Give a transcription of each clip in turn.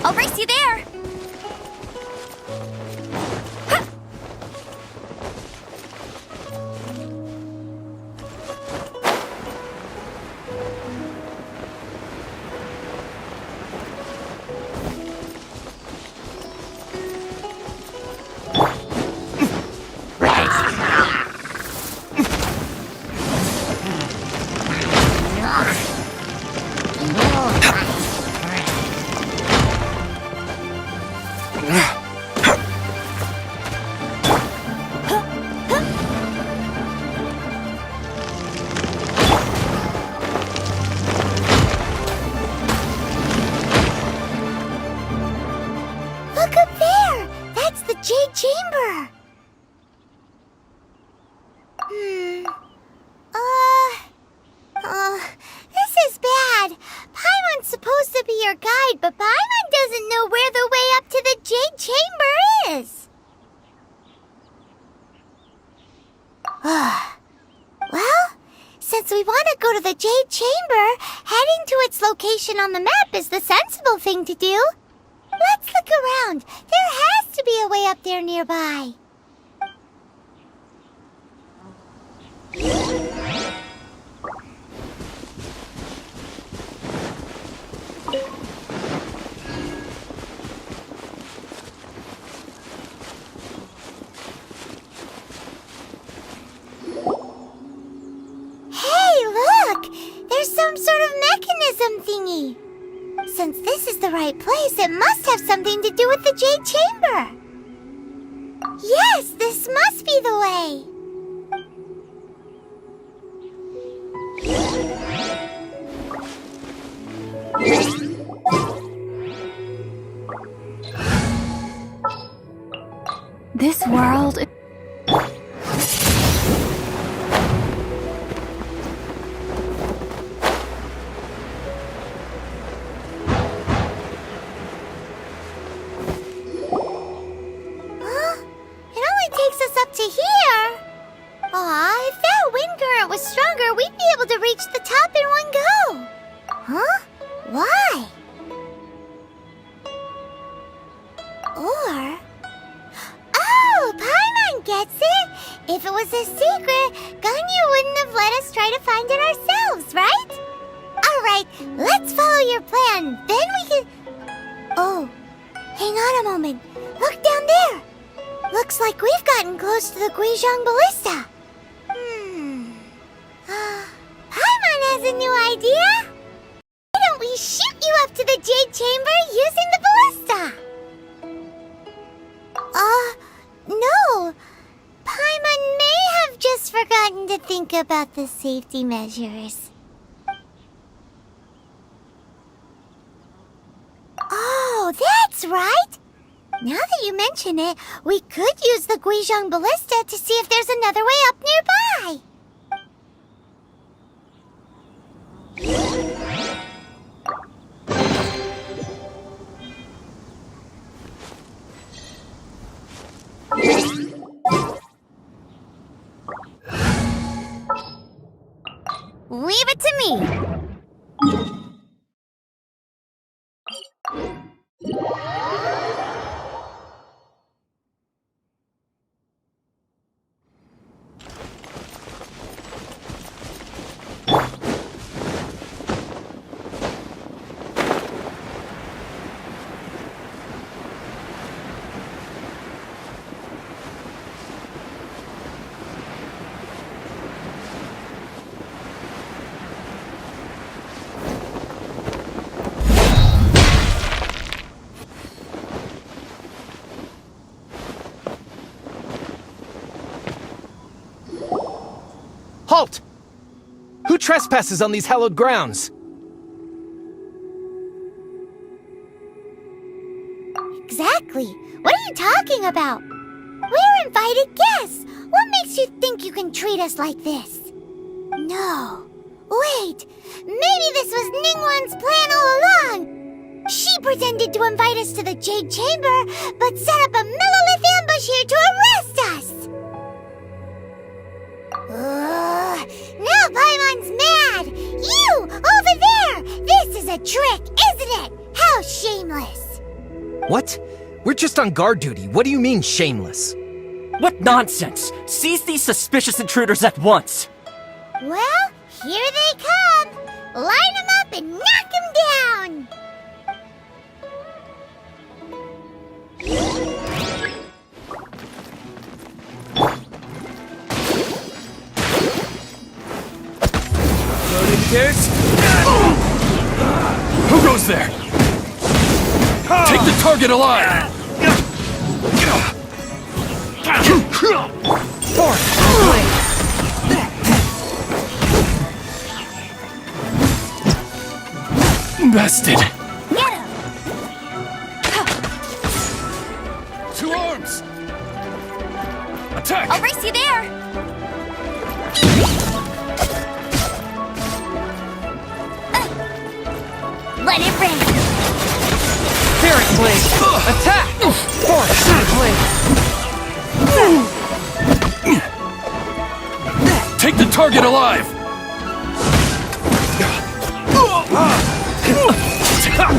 I'll race you there! Look up there! That's the Jade Chamber! This is bad. Paimon's supposed to be your guide, but Paimon doesn't know where the way up to the Jade Chamber is. Well, since we want to go to the Jade Chamber, heading to its location on the map is the sensible thing to do. Let's look around. There has to be a way up there nearby. Hey, look! There's some sort of mechanism thingy. Since this is the right place, it must have something to do with the Jade Chamber. Yes, this must be the way. This world... To here? Aw, if that wind current was stronger, we'd be able to reach the top in one go. Huh? Why? Or... Oh, Paimon gets it! If it was a secret, Ganyu wouldn't have let us try to find it ourselves, right? Alright, let's follow your plan. Then we can... Oh, hang on a moment. Look down there! Looks like we've gotten close to the Guizhong Ballista. Paimon has a new idea. Why don't we shoot you up to the Jade Chamber using the ballista? No. Paimon may have just forgotten to think about the safety measures. Oh, that's right. Now that you mention it, we could use the Guizhong Ballista to see if there's another way up nearby. Leave it to me! Halt! Who trespasses on these hallowed grounds? Exactly. What are you talking about? We're invited guests. What makes you think you can treat us like this? No. Wait. maybe this was Ningguang's plan all along. She pretended to invite us to the Jade Chamber, but set up a Millelith ambush here to arrest us. Now Paimon's mad! You, over there! This is a trick, isn't it? How shameless! What? We're just on guard duty. What do you mean, shameless? What nonsense! Seize these suspicious intruders at once! Well, here they come! Line them up and knock them down! Who goes there? Take the target alive! Bested! Get him! Two arms! Attack! I'll race you there! Let it rain! Spirit Blade! Attack! Force Blade! Take the target alive!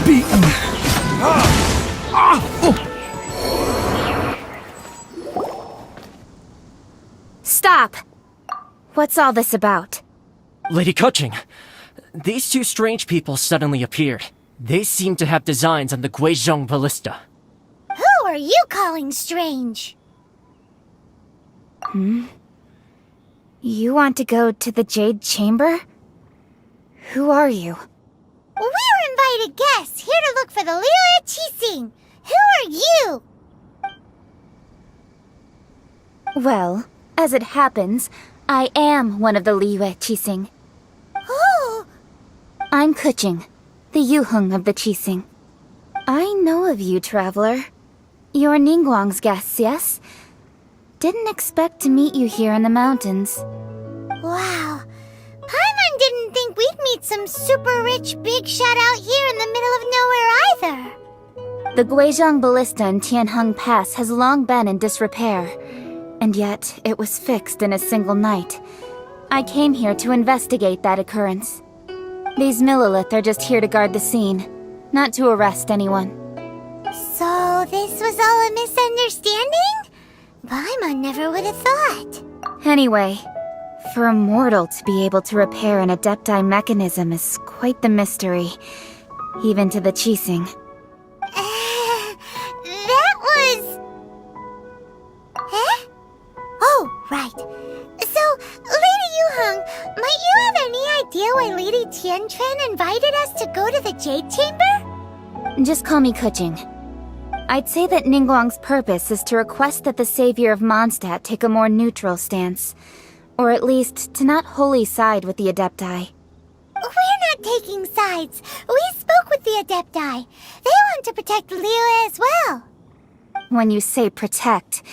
Beaten! Stop! What's all this about? Lady Keqing, these two strange people suddenly appeared. They seem to have designs on the Guizhong Ballista. Who are you calling strange? You want to go to the Jade Chamber? Who are you? We're invited guests here to look for the Liyue Qixing. Who are you? Well, as it happens, I am one of the Liyue Qixing. Who? I'm Keqing, the Yuheng of the Qixing. I know of you, traveler. You're Ningguang's guests, yes? Didn't expect to meet you here in the mountains. Wow. Paimon didn't think we'd meet some super rich big shot out here in the middle of nowhere either. The Guizhong Ballista in Tianheng Pass has long been in disrepair, and yet it was fixed in a single night. I came here to investigate that occurrence. These Millelith are just here to guard the scene, not to arrest anyone. So this was all a misunderstanding? Paimon never would have thought. Anyway, for a mortal to be able to repair an Adepti mechanism is quite the mystery, even to the Qixing. That was... Huh? Oh, right. So, Lady Yuheng, might you have any idea why Lady Tianquan invited us to go to the Jade Chamber? Just call me Keqing. I'd say that Ningguang's purpose is to request that the savior of Mondstadt take a more neutral stance. Or at least, to not wholly side with the Adepti. We're not taking sides. We spoke with the Adepti. They want to protect Liyue as well. When you say protect,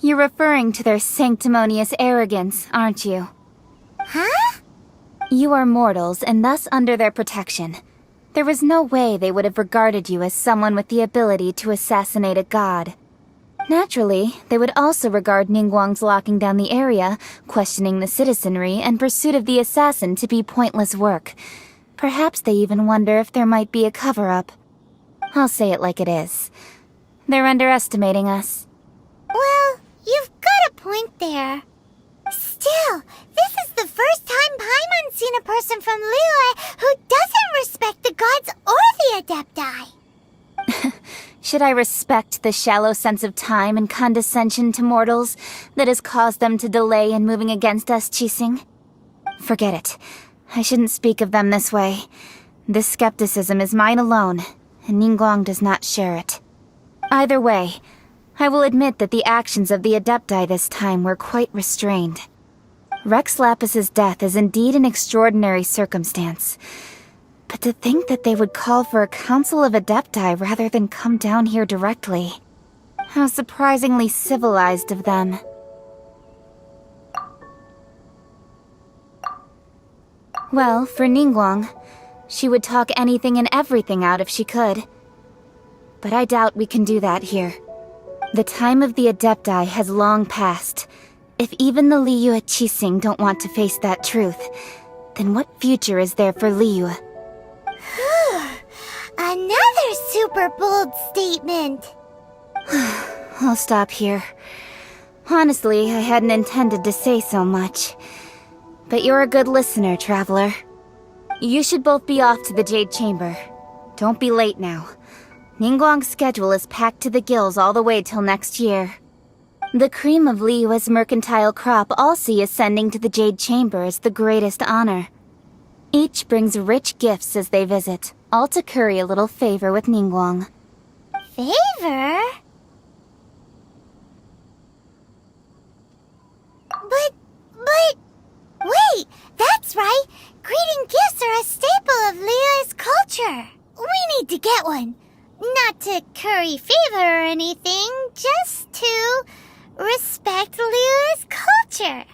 you're referring to their sanctimonious arrogance, aren't you? Huh? You are mortals and thus under their protection. There was no way they would have regarded you as someone with the ability to assassinate a god. Naturally, they would also regard Ningguang's locking down the area, questioning the citizenry, and pursuit of the assassin to be pointless work. Perhaps they even wonder if there might be a cover-up. I'll say it like it is. They're underestimating us. Well, you've got a point there. Still, this is the first time Paimon's seen a person from Liyue who doesn't respect the gods or the Adepti. Should I respect the shallow sense of time and condescension to mortals that has caused them to delay in moving against us, Qixing? Forget it. I shouldn't speak of them this way. This skepticism is mine alone, and Ningguang does not share it. Either way, I will admit that the actions of the Adepti this time were quite restrained. Rex Lapis's death is indeed an extraordinary circumstance. But to think that they would call for a council of Adepti rather than come down here directly. How surprisingly civilized of them. Well, for Ningguang, she would talk anything and everything out if she could. But I doubt we can do that here. The time of the Adepti has long passed. If even the Liyue Qixing don't want to face that truth, then what future is there for Liyue? Another super bold statement. I'll stop here. Honestly, I hadn't intended to say so much. But you're a good listener, Traveler. You should both be off to the Jade Chamber. Don't be late now. Ningguang's schedule is packed to the gills all the way till next year. The cream of Liyue's mercantile crop all see ascending to the Jade Chamber as the greatest honor. Each brings rich gifts as they visit, all to curry a little favor with Ningguang. Favor? But... Wait, that's right! Greeting gifts are a staple of Liyue's culture! We need to get one. Not to curry favor or anything, just to respect Liyue's culture.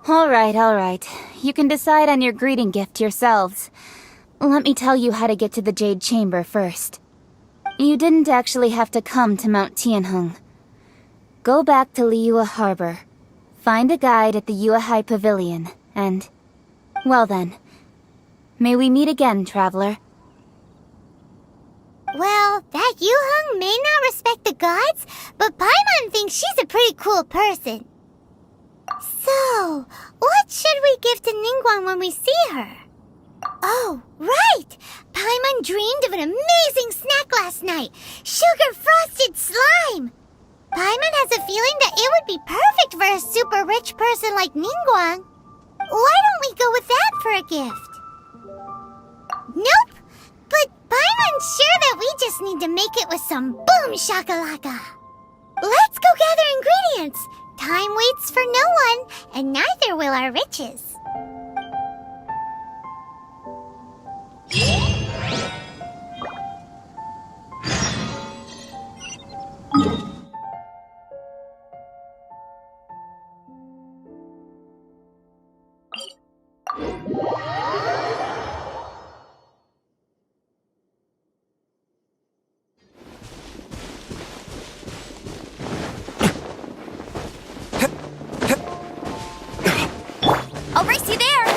Alright. You can decide on your greeting gift yourselves. Let me tell you how to get to the Jade Chamber first. You didn't actually have to come to Mount Tianheng. Go back to Liyue Harbor. Find a guide at the Yuehai Pavilion, and... well then. May we meet again, Traveler. Well, that Yuheng may not respect the gods, but Paimon thinks she's a pretty cool person. So, what should we give to Ningguang when we see her? Oh, right! Paimon dreamed of an amazing snack last night! Sugar-frosted slime! Paimon has a feeling that it would be perfect for a super rich person like Ningguang. Why don't we go with that for a gift? Nope! But Paimon's sure that we just need to make it with some boom shakalaka. Let's go gather ingredients. Time waits for no one, and neither will our riches. I'll race you there!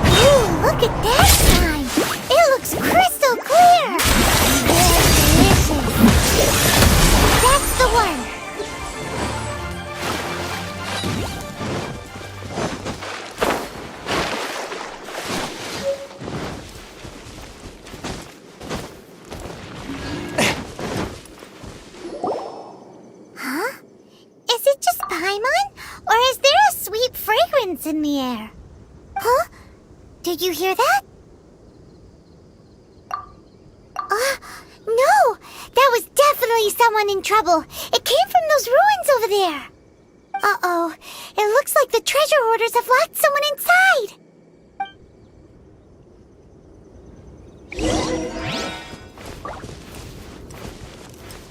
Ooh, look at that slime! It looks crystal clear! Very delicious. That's the one! Is it just Paimon? Or is there a sweet fragrance in the air? Huh? Did you hear that? No! That was definitely someone in trouble. It came from those ruins over there. Uh-oh. It looks like the treasure hoarders have locked someone inside.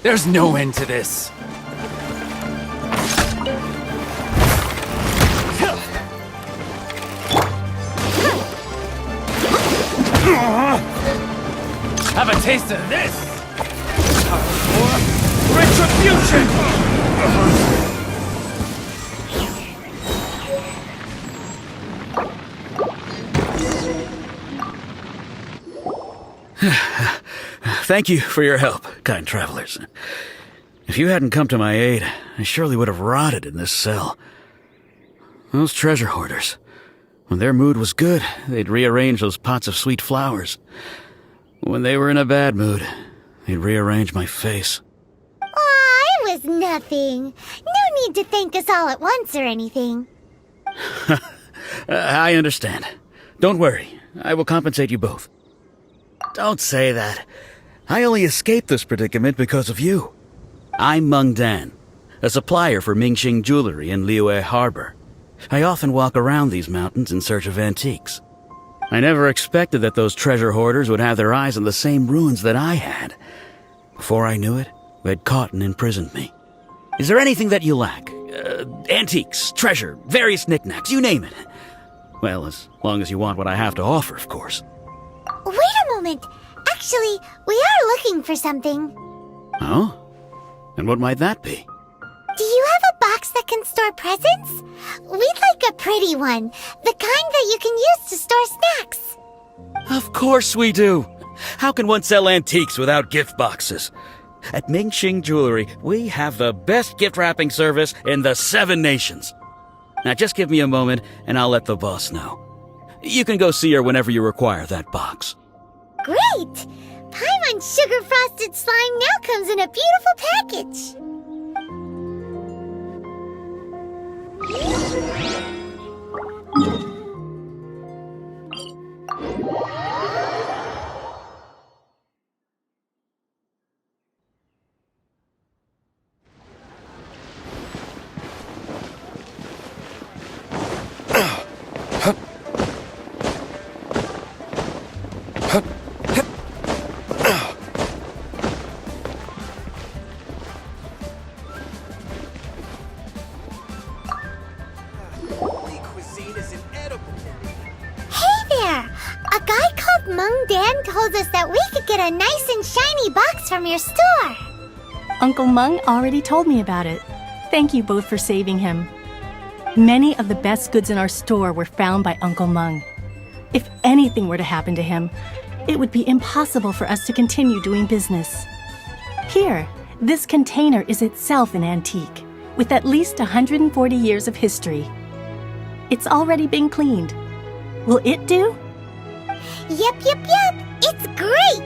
There's no end to this. Have a taste of this! Time for retribution! Thank you for your help, kind travelers. If you hadn't come to my aid, I surely would have rotted in this cell. Those treasure hoarders. When their mood was good, they'd rearrange those pots of sweet flowers. When they were in a bad mood, they'd rearrange my face. Aw, it was nothing. No need to thank us all at once or anything. I understand. Don't worry. I will compensate you both. Don't say that. I only escaped this predicament because of you. I'm Meng Dan, a supplier for Mingxing Jewelry in Liyue Harbor. I often walk around these mountains in search of antiques. I never expected that those treasure hoarders would have their eyes on the same ruins that I had. Before I knew it, they'd caught and imprisoned me. Is there anything that you lack? Antiques, treasure, various knickknacks, you name it. Well, as long as you want what I have to offer, of course. Wait a moment. Actually, we are looking for something. Oh? And what might that be? Do you have a box that can store presents? We'd like a pretty one. The kind that you can use to store snacks. Of course we do. How can one sell antiques without gift boxes? At Mingxing Jewelry, we have the best gift wrapping service in the 7 nations. Now just give me a moment and I'll let the boss know. You can go see her whenever you require that box. Great! Paimon Sugar Frosted Slime now comes in a beautiful package. Mung Dan told us that we could get a nice and shiny box from your store. Uncle Mung already told me about it. Thank you both for saving him. Many of the best goods in our store were found by Uncle Mung. If anything were to happen to him, it would be impossible for us to continue doing business. Here, this container is itself an antique, with at least 140 years of history. It's already been cleaned. Will it do? Yep. It's great!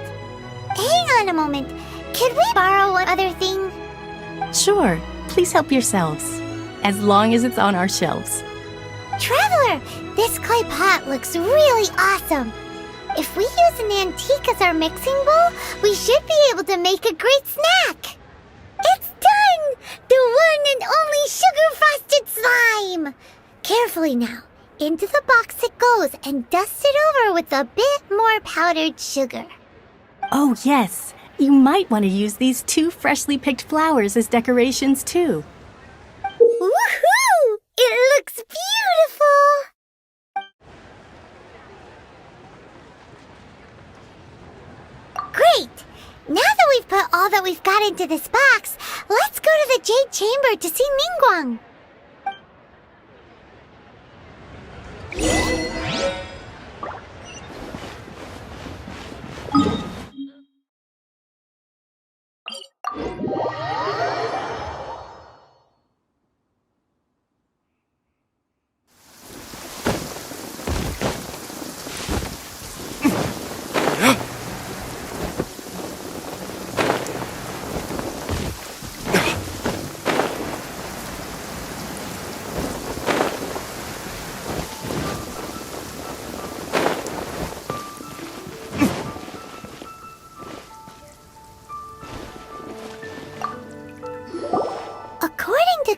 Hang on a moment. Could we borrow one other thing? Sure. Please help yourselves. As long as it's on our shelves. Traveler, this clay pot looks really awesome. If we use an antique as our mixing bowl, we should be able to make a great snack. It's done! The one and only sugar-frosted slime! Carefully now. Into the box it goes and dust it over with a bit more powdered sugar. Oh, yes. You might want to use these 2 freshly picked flowers as decorations, too. Woohoo! It looks beautiful! Great! Now that we've put all that we've got into this box, let's go to the Jade Chamber to see Ningguang.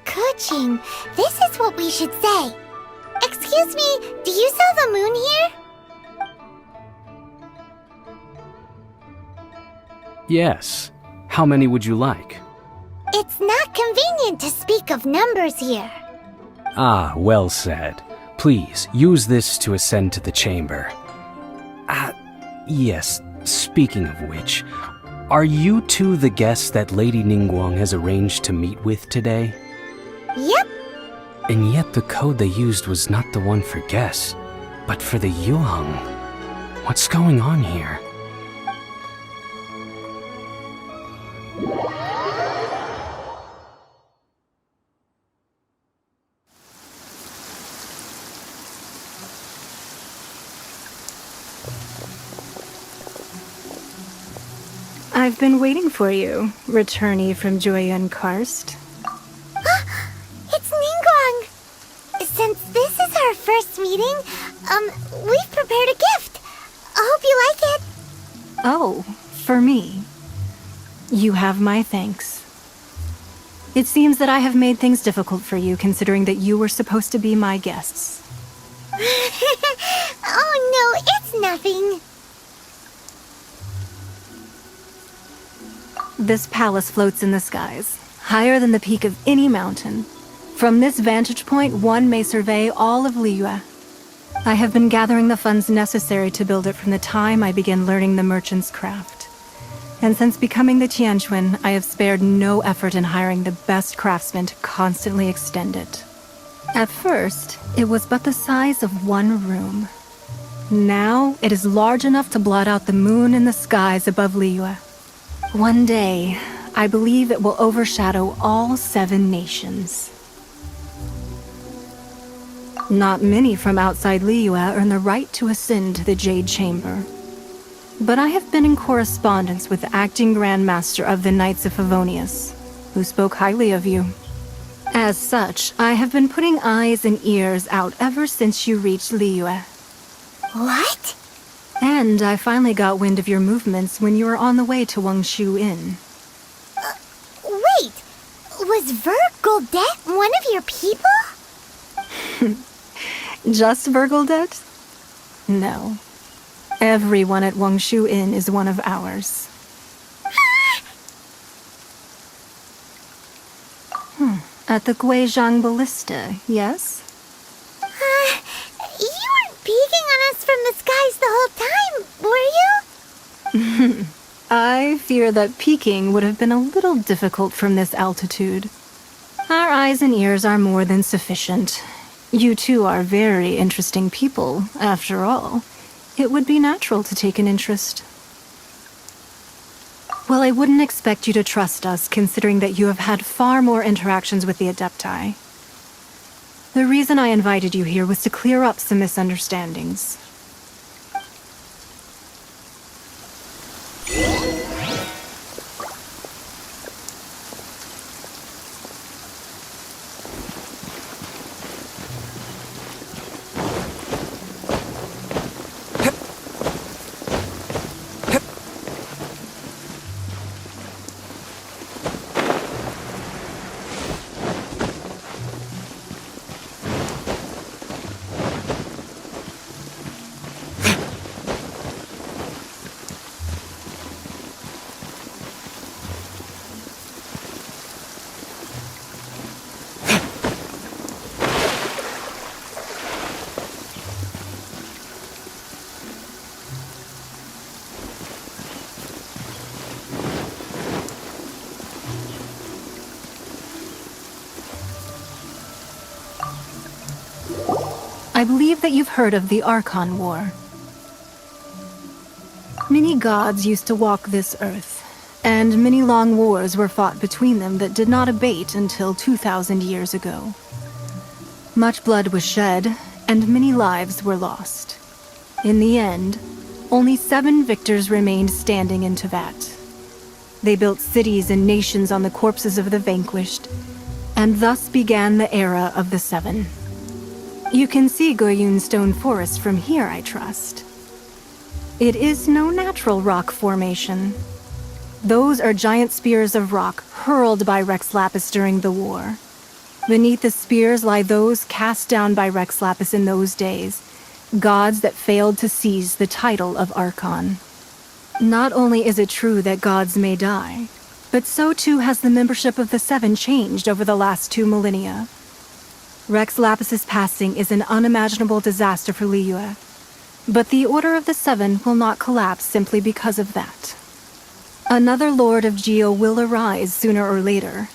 Kuching, this is what we should say. Excuse me, do you sell the moon here? Yes. How many would you like? It's not convenient to speak of numbers here. Ah, well said. Please, use this to ascend to the chamber. Yes, speaking of which, are you two the guests that Lady Ningguang has arranged to meet with today? Yep. And yet the code they used was not the one for guests, but for the Yuheng. What's going on here? I've been waiting for you, returnee from Jueyun Karst. It's Ningguang! Since this is our first meeting, we've prepared a gift. I hope you like it. Oh, for me. You have my thanks. It seems that I have made things difficult for you, considering that you were supposed to be my guests. Oh no, it's nothing. This palace floats in the skies, higher than the peak of any mountain. From this vantage point, one may survey all of Liyue. I have been gathering the funds necessary to build it from the time I began learning the merchant's craft. And since becoming the Tianquan, I have spared no effort in hiring the best craftsmen to constantly extend it. At first, it was but the size of one room. Now, it is large enough to blot out the moon in the skies above Liyue. One day, I believe it will overshadow all 7 nations. Not many from outside Liyue earn the right to ascend to the Jade Chamber. But I have been in correspondence with the acting Grand Master of the Knights of Favonius, who spoke highly of you. As such, I have been putting eyes and ears out ever since you reached Liyue. What? And I finally got wind of your movements when you were on the way to Wangshu Inn. Wait, was Vergoldet one of your people? Just Vergoldet? No. Everyone at Wangshu Inn is one of ours. At the Guizhong Ballista, yes? You weren't peeking on us from the skies the whole time, were you? I fear that peeking would have been a little difficult from this altitude. Our eyes and ears are more than sufficient. You two are very interesting people, after all. It would be natural to take an interest. Well, I wouldn't expect you to trust us, considering that you have had far more interactions with the Adepti. The reason I invited you here was to clear up some misunderstandings. I believe that you've heard of the Archon War. Many gods used to walk this earth, and many long wars were fought between them that did not abate until 2,000 years ago. Much blood was shed, and many lives were lost. In the end, only 7 victors remained standing in Teyvat. They built cities and nations on the corpses of the vanquished, and thus began the era of the 7. You can see Goyun Stone Forest from here, I trust. It is no natural rock formation. Those are giant spears of rock hurled by Rex Lapis during the war. Beneath the spears lie those cast down by Rex Lapis in those days, gods that failed to seize the title of Archon. Not only is it true that gods may die, but so too has the membership of the 7 changed over the last 2 millennia. Rex Lapis's passing is an unimaginable disaster for Liyue, but the Order of the 7 will not collapse simply because of that. Another Lord of Geo will arise sooner or later.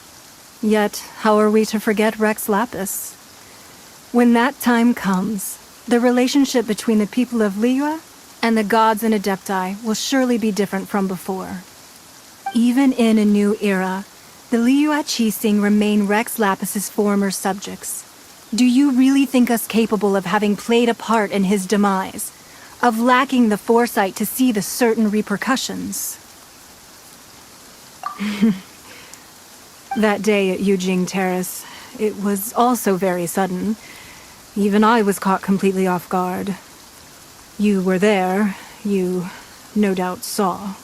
Yet, how are we to forget Rex Lapis? When that time comes, the relationship between the people of Liyue and the gods and Adepti will surely be different from before. Even in a new era, the Liyue Qixing remain Rex Lapis's former subjects. Do you really think us capable of having played a part in his demise? Of lacking the foresight to see the certain repercussions? That day at Yujing Terrace, it was also very sudden. Even I was caught completely off guard. You were there, you no doubt saw.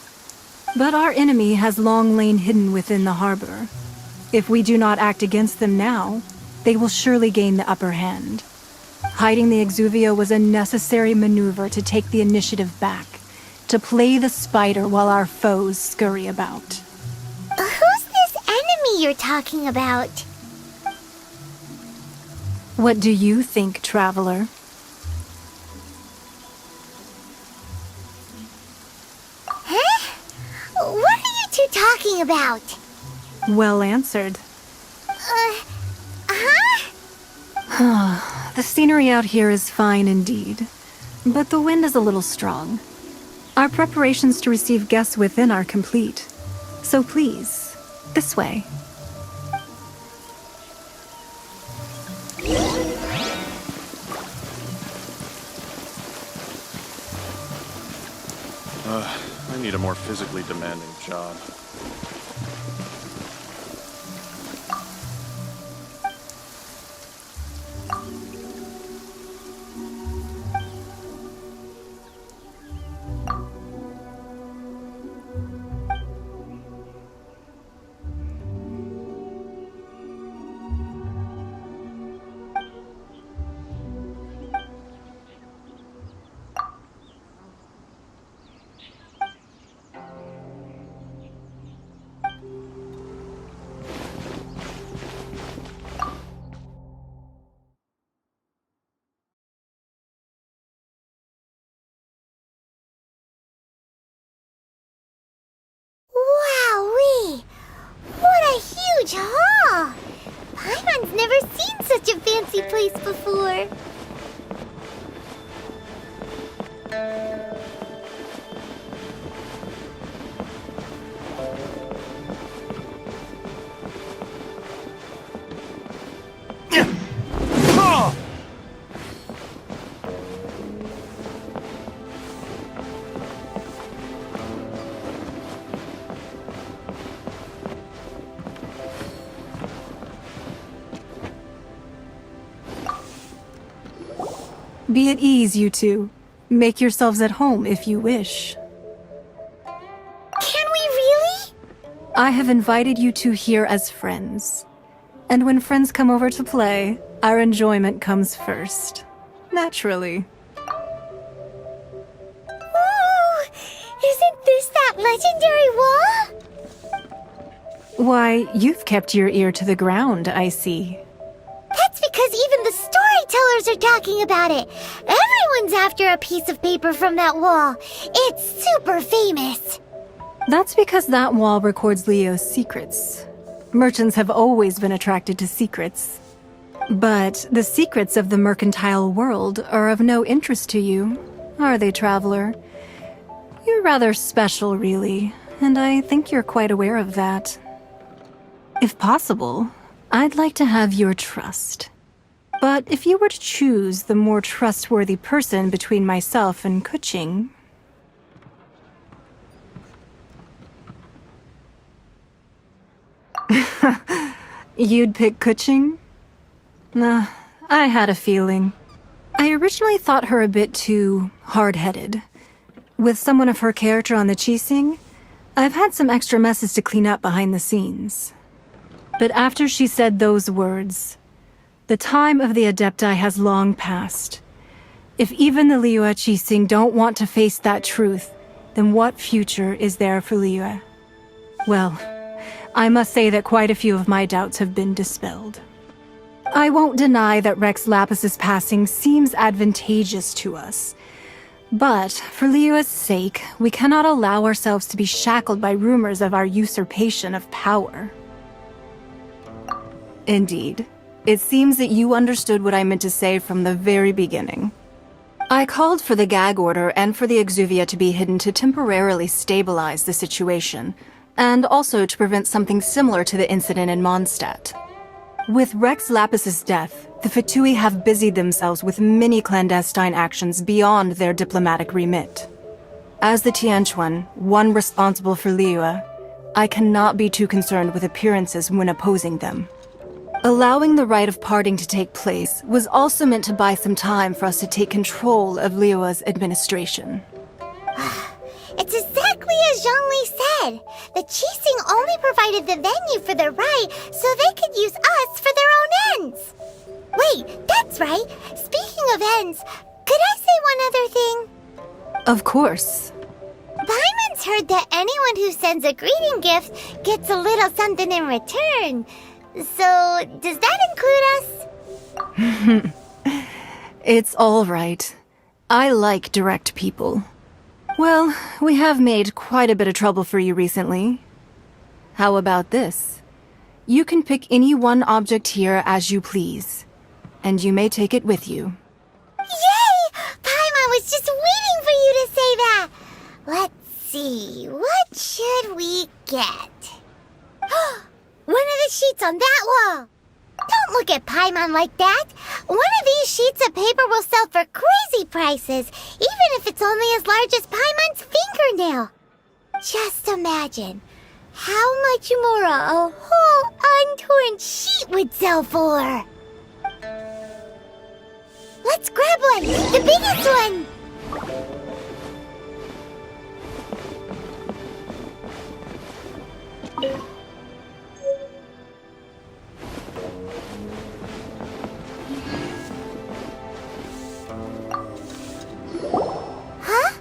But our enemy has long lain hidden within the harbor. If we do not act against them now, they will surely gain the upper hand. Hiding the Exuvia was a necessary maneuver to take the initiative back, to play the spider while our foes scurry about. Who's this enemy you're talking about? What do you think, traveler? Huh? What are you two talking about? Well answered. Huh? The scenery out here is fine indeed, but the wind is a little strong. Our preparations to receive guests within are complete. So please, this way. I need a more physically demanding job. Wowee! What a huge hall! Paimon's never seen such a fancy place before. Be at ease, you two. Make yourselves at home if you wish. Can we really? I have invited you two here as friends. And when friends come over to play, our enjoyment comes first. Naturally. Ooh! Isn't this that legendary wall? Why, you've kept your ear to the ground, I see. That's because even the storytellers are talking about it. Everyone's after a piece of paper from that wall. It's super famous. That's because that wall records Leo's secrets. Merchants have always been attracted to secrets. But the secrets of the mercantile world are of no interest to you, are they, traveler? You're rather special, really, and I think you're quite aware of that. If possible, I'd like to have your trust. But if you were to choose the more trustworthy person between myself and Keqing... You'd pick Keqing? Nah, I had a feeling. I originally thought her a bit too hard-headed. With someone of her character on the Qixing, I've had some extra messes to clean up behind the scenes. But after she said those words, the time of the Adepti has long passed. If even the Liyue Qixing don't want to face that truth, then what future is there for Liyue? Well, I must say that quite a few of my doubts have been dispelled. I won't deny that Rex Lapis's passing seems advantageous to us. But, for Liyue's sake, we cannot allow ourselves to be shackled by rumors of our usurpation of power. Indeed. It seems that you understood what I meant to say from the very beginning. I called for the gag order and for the Exuvia to be hidden to temporarily stabilize the situation, and also to prevent something similar to the incident in Mondstadt. With Rex Lapis's death, the Fatui have busied themselves with many clandestine actions beyond their diplomatic remit. As the Tianquan, one responsible for Liyue, I cannot be too concerned with appearances when opposing them. Allowing the rite of parting to take place was also meant to buy some time for us to take control of Liyue's administration. It's exactly as Zhongli said. The Qixing only provided the venue for their rite so they could use us for their own ends. Wait, that's right. Speaking of ends, could I say one other thing? Of course. Paimon's heard that anyone who sends a greeting gift gets a little something in return. So, does that include us? It's all right. I like direct people. Well, we have made quite a bit of trouble for you recently. How about this? You can pick any one object here as you please, and you may take it with you. Yay! Paimon was just waiting for you to say that! Let's see, what should we get? One of the sheets on that wall! Don't look at Paimon like that! One of these sheets of paper will sell for crazy prices, even if it's only as large as Paimon's fingernail. Just imagine how much more a whole untorn sheet would sell for. Let's grab one! The biggest one! Huh?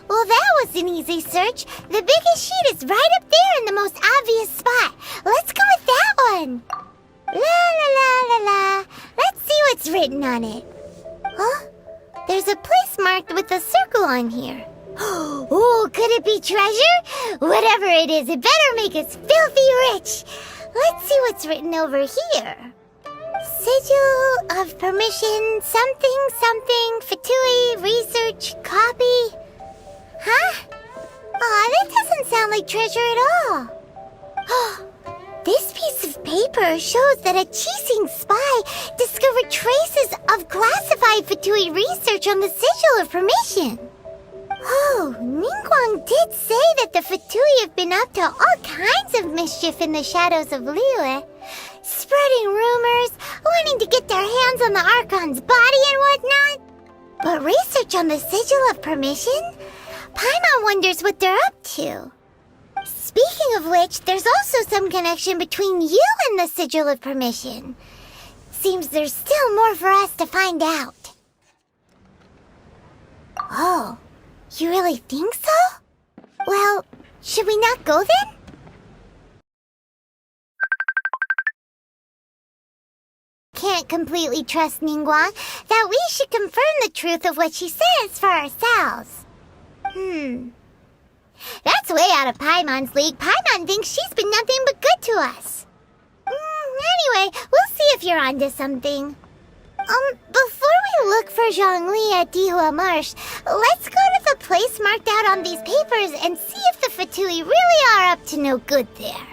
Well, that was an easy search. The biggest sheet is right up there in the most obvious spot. Let's go with that one. La la la la la. Let's see what's written on it. Huh? There's a place marked with a circle on here. Oh, could it be treasure? Whatever it is, it better make us filthy rich. Let's see what's written over here. Sigil of permission, something, something, Fatui, research, copy. Huh? Aw, that doesn't sound like treasure at all. This piece of paper shows that a Qixing spy discovered traces of classified Fatui research on the Sigil of Permission. Oh, Ningguang did say that the Fatui have been up to all kinds of mischief in the shadows of Liyue, spreading rumors, wanting to get their hands on the Archon's body and whatnot. But research on the Sigil of Permission? Paimon wonders what they're up to. Speaking of which, there's also some connection between you and the Sigil of Permission. Seems there's still more for us to find out. Oh, you really think so? Well, should we not go then? Can't completely trust Ningguang, that we should confirm the truth of what she says for ourselves. That's way out of Paimon's league. Paimon thinks she's been nothing but good to us. Anyway, we'll see if you're onto something. Before we look for Zhongli at Dihua Marsh, let's go to the place marked out on these papers and see if the Fatui really are up to no good there.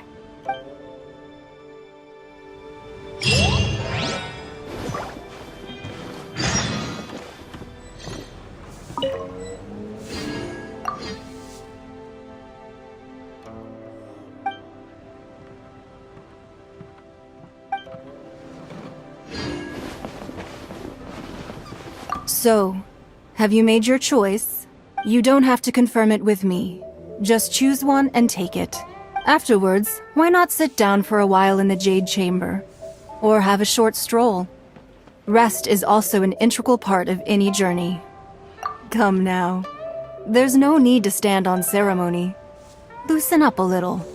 So, have you made your choice? You don't have to confirm it with me. Just choose one and take it. Afterwards, why not sit down for a while in the Jade Chamber? Or have a short stroll? Rest is also an integral part of any journey. Come now. There's no need to stand on ceremony. Loosen up a little.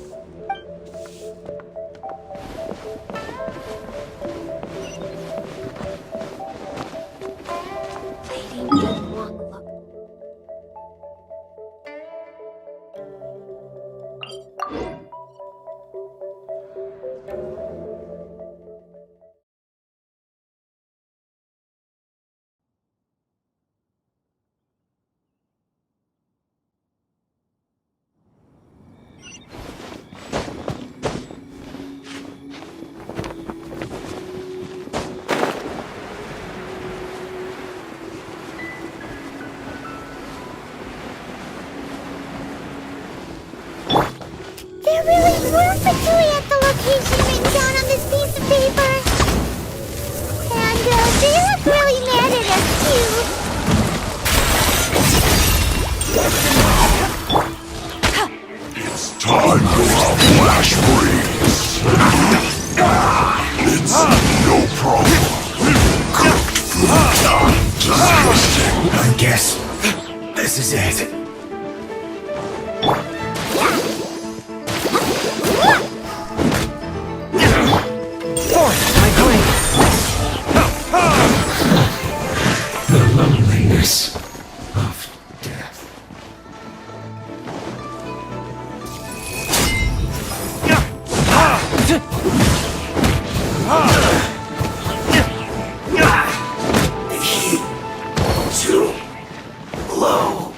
There really were Fatui at the location written down on this piece of paper. And they look really mad at us too. Ash breeze. It's no problem. Cooked food. Disgusting. I guess this is it. The loneliness of death. The heat too low.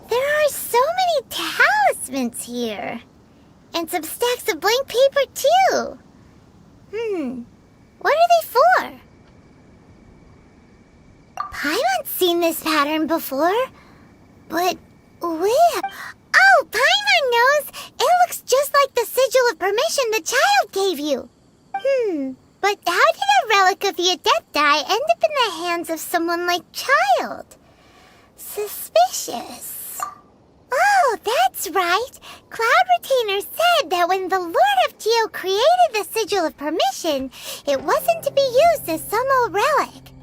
There are so many talismans here. And some stacks of blank paper, too. What are they for? Paimon's seen this pattern before. But where? Oh, Paimon knows! It looks just like the sigil of permission the child gave you. But how did a relic of the Adepti end up in the hands of someone like Child? Suspicious. Oh, that's right. Cloud Retainer said that when the Lord of Geo created the Sigil of Permission, it wasn't to be used as some old relic.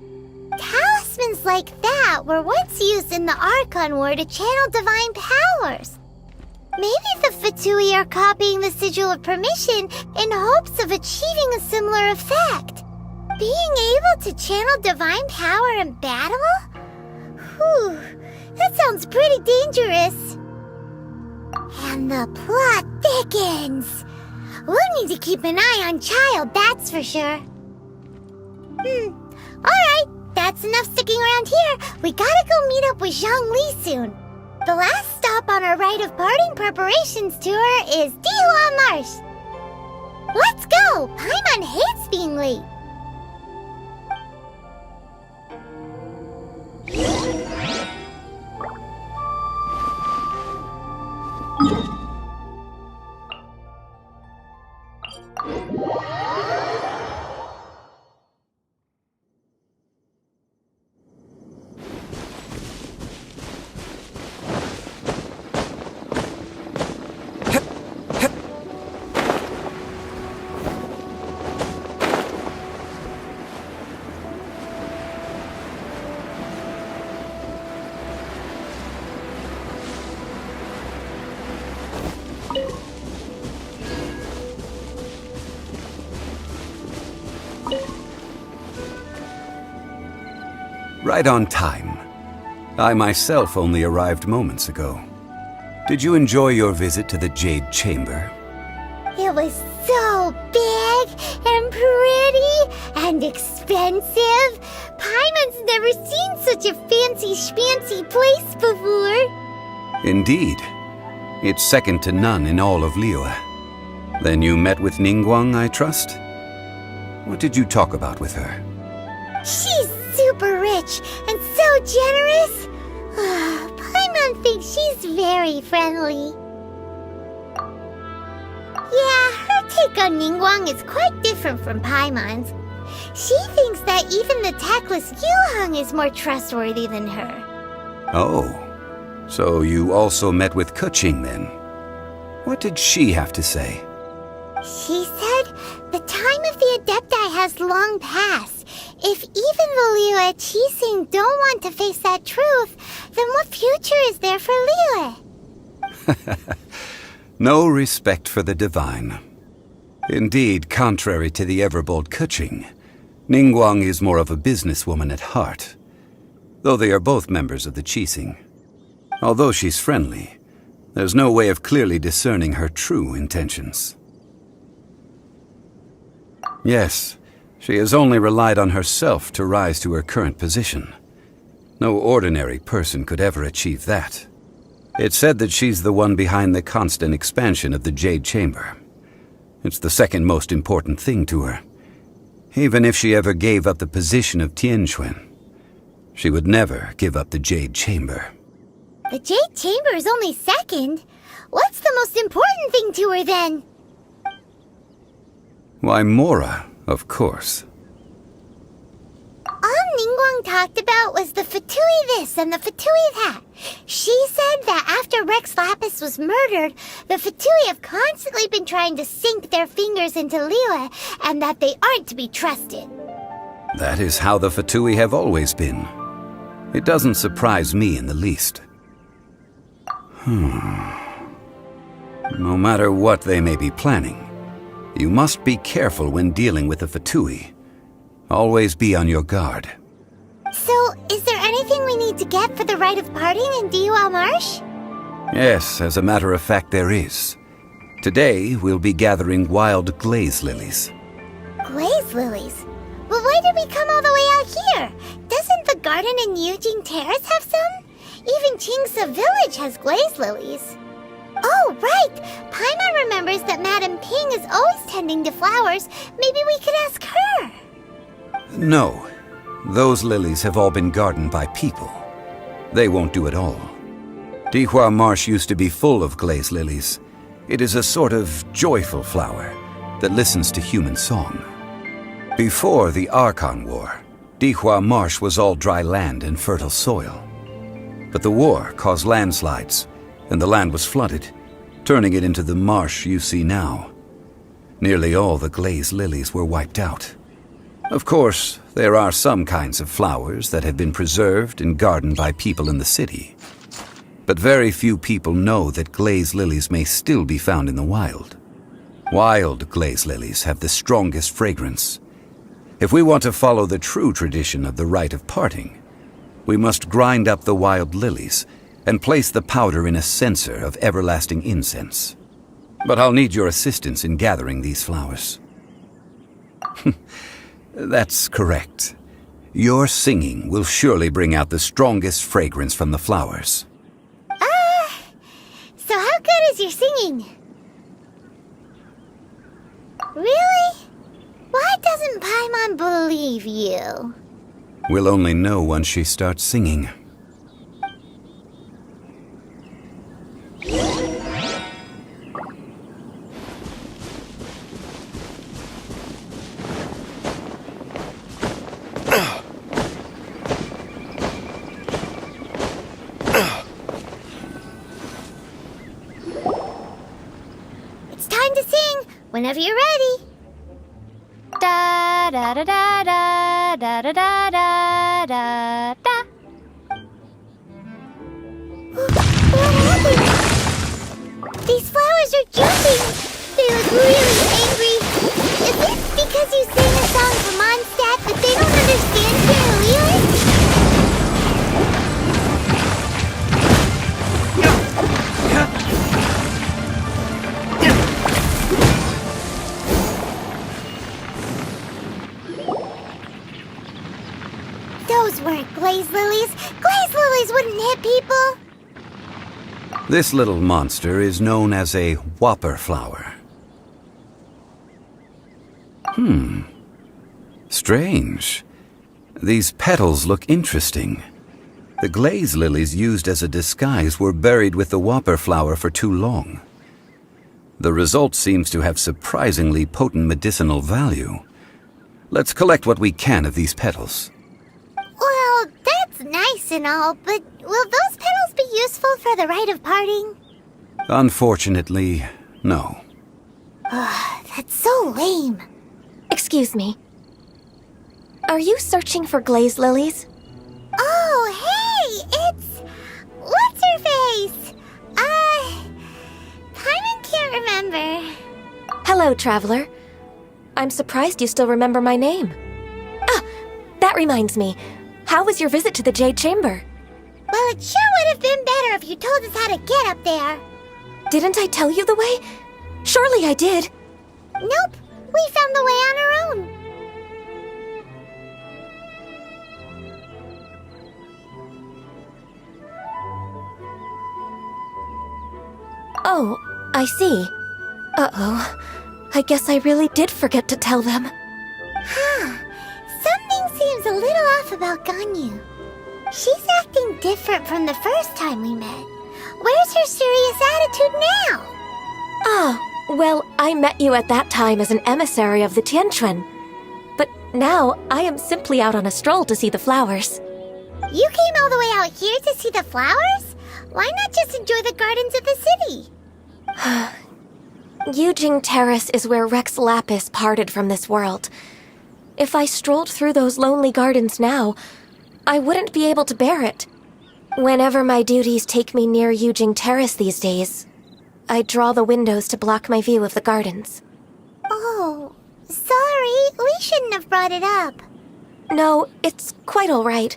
Talismans like that were once used in the Archon War to channel divine powers. Maybe the Fatui are copying the Sigil of Permission in hopes of achieving a similar effect. Being able to channel divine power in battle? Whew, that sounds pretty dangerous. And the plot thickens. We'll need to keep an eye on Child, that's for sure. Alright, that's enough sticking around here. We gotta go meet up with Zhongli soon. The last stop on our rite of parting preparations tour is Dihua Marsh. Let's go! Paimon hates being late. Right on time. I myself only arrived moments ago. Did you enjoy your visit to the Jade Chamber? It was so big and pretty and expensive. Paimon's never seen such a fancy schmancy place before. Indeed. It's second to none in all of Liyue. Then you met with Ningguang, I trust? What did you talk about with her? She's super rich and so generous. Paimon thinks she's very friendly. Yeah, her take on Ningguang is quite different from Paimon's. She thinks that even the tactless Yuheng is more trustworthy than her. Oh, so you also met with Keqing then? What did she have to say? She said the time of the Adepti has long passed. If even the Liyue Qixing don't want to face that truth, then what future is there for Liyue? No respect for the divine. Indeed, contrary to the ever-bold Keqing, Ningguang is more of a businesswoman at heart, though they are both members of the Qixing. Although she's friendly, there's no way of clearly discerning her true intentions. Yes, she has only relied on herself to rise to her current position. No ordinary person could ever achieve that. It's said that she's the one behind the constant expansion of the Jade Chamber. It's the second most important thing to her. Even if she ever gave up the position of Tianquan, she would never give up the Jade Chamber. The Jade Chamber is only second. What's the most important thing to her then? Why, Mora, of course. All Paimon talked about was the Fatui this and the Fatui that. She said that after Rex Lapis was murdered, the Fatui have constantly been trying to sink their fingers into Liyue, and that they aren't to be trusted. That is how the Fatui have always been. It doesn't surprise me in the least. No matter what they may be planning, you must be careful when dealing with the Fatui. Always be on your guard. So, is there anything we need to get for the rite of parting in Dihua Marsh? Yes, as a matter of fact, there is. Today, we'll be gathering wild glaze lilies. Glaze lilies? But why did we come all the way out here? Doesn't the garden in Eugene Terrace have some? Even Chingsa Village has glaze lilies. Oh, right! Paimon remembers that Madame Ping is always tending to flowers. Maybe we could ask her. No, those lilies have all been gardened by people. They won't do it all. Dihua Marsh used to be full of glaze lilies. It is a sort of joyful flower that listens to human song. Before the Archon War, Dihua Marsh was all dry land and fertile soil. But the war caused landslides, and the land was flooded, turning it into the marsh you see now. Nearly all the glaze lilies were wiped out. Of course, there are some kinds of flowers that have been preserved and gardened by people in the city. But very few people know that glaze lilies may still be found in the wild. Wild glaze lilies have the strongest fragrance. If we want to follow the true tradition of the rite of parting, we must grind up the wild lilies and place the powder in a censer of everlasting incense. But I'll need your assistance in gathering these flowers. That's correct. Your singing will surely bring out the strongest fragrance from the flowers. So how good is your singing? Really? Why doesn't Paimon believe you? We'll only know once she starts singing. Whenever you're ready. Da da da da da da da da da da da. What happened? These flowers are jumping. They look really angry. Is it because you sing a song for Mondstadt that they don't understand Paralyos? Those weren't glaze lilies. Glaze lilies wouldn't hit people. This little monster is known as a whopper flower. Strange. These petals look interesting. The glaze lilies used as a disguise were buried with the whopper flower for too long. The result seems to have surprisingly potent medicinal value. Let's collect what we can of these petals. Well, that's nice and all, but will those petals be useful for the rite of parting? Unfortunately, no. That's so lame. Excuse me. Are you searching for glaze lilies? Oh, hey! It's... What's-her-face? Paimon can't remember. Hello, traveler. I'm surprised you still remember my name. Ah, that reminds me. How was your visit to the Jade Chamber? Well, it sure would have been better if you told us how to get up there. Didn't I tell you the way? Surely I did. Nope. We found the way on our own. Oh, I see. Uh-oh. I guess I really did forget to tell them. Something seems a little off about Ganyu. She's acting different from the first time we met. Where's her serious attitude now? Ah, well, I met you at that time as an emissary of the Tianquan. But Now, I am simply out on a stroll to see the flowers. You came all the way out here to see the flowers? Why not just enjoy the gardens of the city? Yujing Terrace is where Rex Lapis parted from this world. If I strolled through those lonely gardens now, I wouldn't be able to bear it. Whenever my duties take me near Yujing Terrace these days, I draw the windows to block my view of the gardens. Oh, sorry. We shouldn't have brought it up. No, it's quite all right.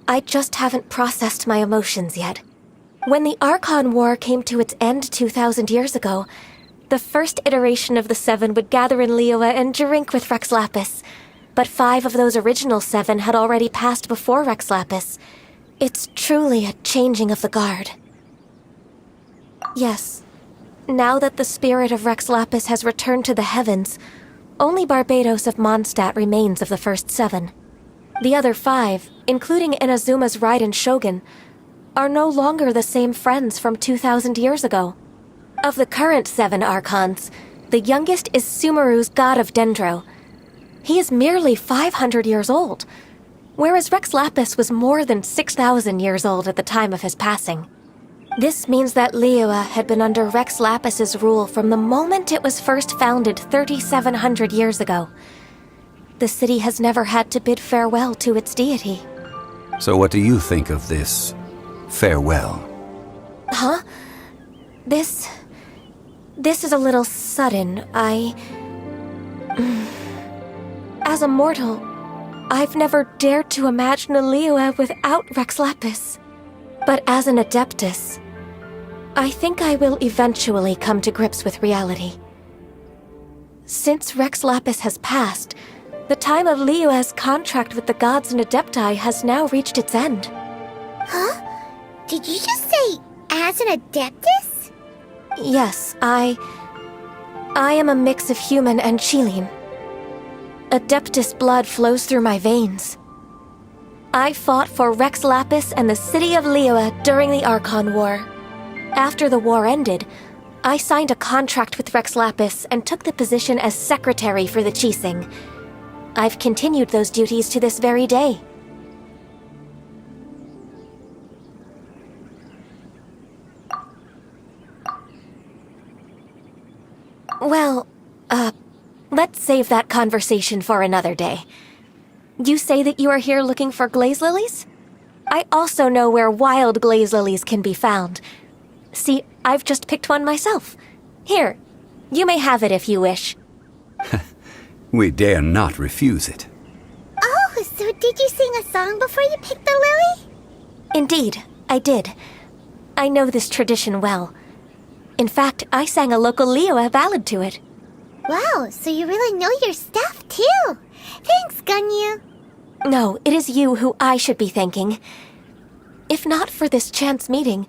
I just haven't processed my emotions yet. When the Archon War came to its end 2,000 years ago, the first iteration of the Seven would gather in Liyue and drink with Rex Lapis. But 5 of those original 7 had already passed before Rex Lapis. It's truly a changing of the guard. Yes, now that the spirit of Rex Lapis has returned to the heavens, only Barbados of Mondstadt remains of the first 7. The other 5, including Inazuma's Raiden Shogun, are no longer the same friends from 2,000 years ago. Of the current 7 Archons, the youngest is Sumeru's God of Dendro. He is merely 500 years old, whereas Rex Lapis was more than 6,000 years old at the time of his passing. This means that Liyue had been under Rex Lapis's rule from the moment it was first founded 3,700 years ago. The city has never had to bid farewell to its deity. So what do you think of this farewell? Huh? This is a little sudden. As a mortal, I've never dared to imagine a Liyue without Rex Lapis. But as an Adeptus, I think I will eventually come to grips with reality. Since Rex Lapis has passed, the time of Liyue's contract with the gods and Adepti has now reached its end. Huh? Did you just say, as an Adeptus? Yes, I am a mix of human and Qilin. Adeptus blood flows through my veins. I fought for Rex Lapis and the city of Liyue during the Archon War. After the war ended, I signed a contract with Rex Lapis and took the position as secretary for the Qixing. I've continued those duties to this very day. Well, let's save that conversation for another day. You say that you are here looking for glaze lilies? I also know where wild glaze lilies can be found. See, I've just picked one myself. Here, you may have it if you wish. We dare not refuse it. Oh, so did you sing a song before you picked the lily? Indeed, I did. I know this tradition well. In fact, I sang a local Liyue ballad to it. Wow, so you really know your stuff, too. Thanks, Gunyu. No, it is you who I should be thanking. If not for this chance meeting,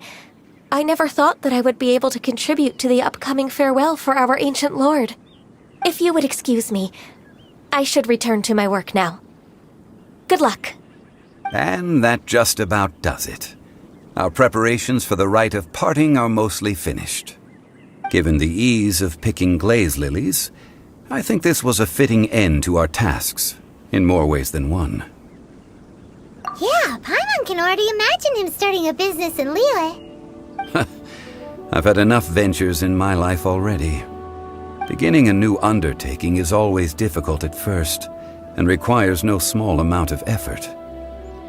I never thought that I would be able to contribute to the upcoming farewell for our ancient lord. If you would excuse me, I should return to my work now. Good luck. And that just about does it. Our preparations for the rite of parting are mostly finished. Given the ease of picking glaze lilies, I think this was a fitting end to our tasks, in more ways than one. Yeah, Paimon can already imagine him starting a business in Liyue. I've had enough ventures in my life already. Beginning a new undertaking is always difficult at first, and requires no small amount of effort.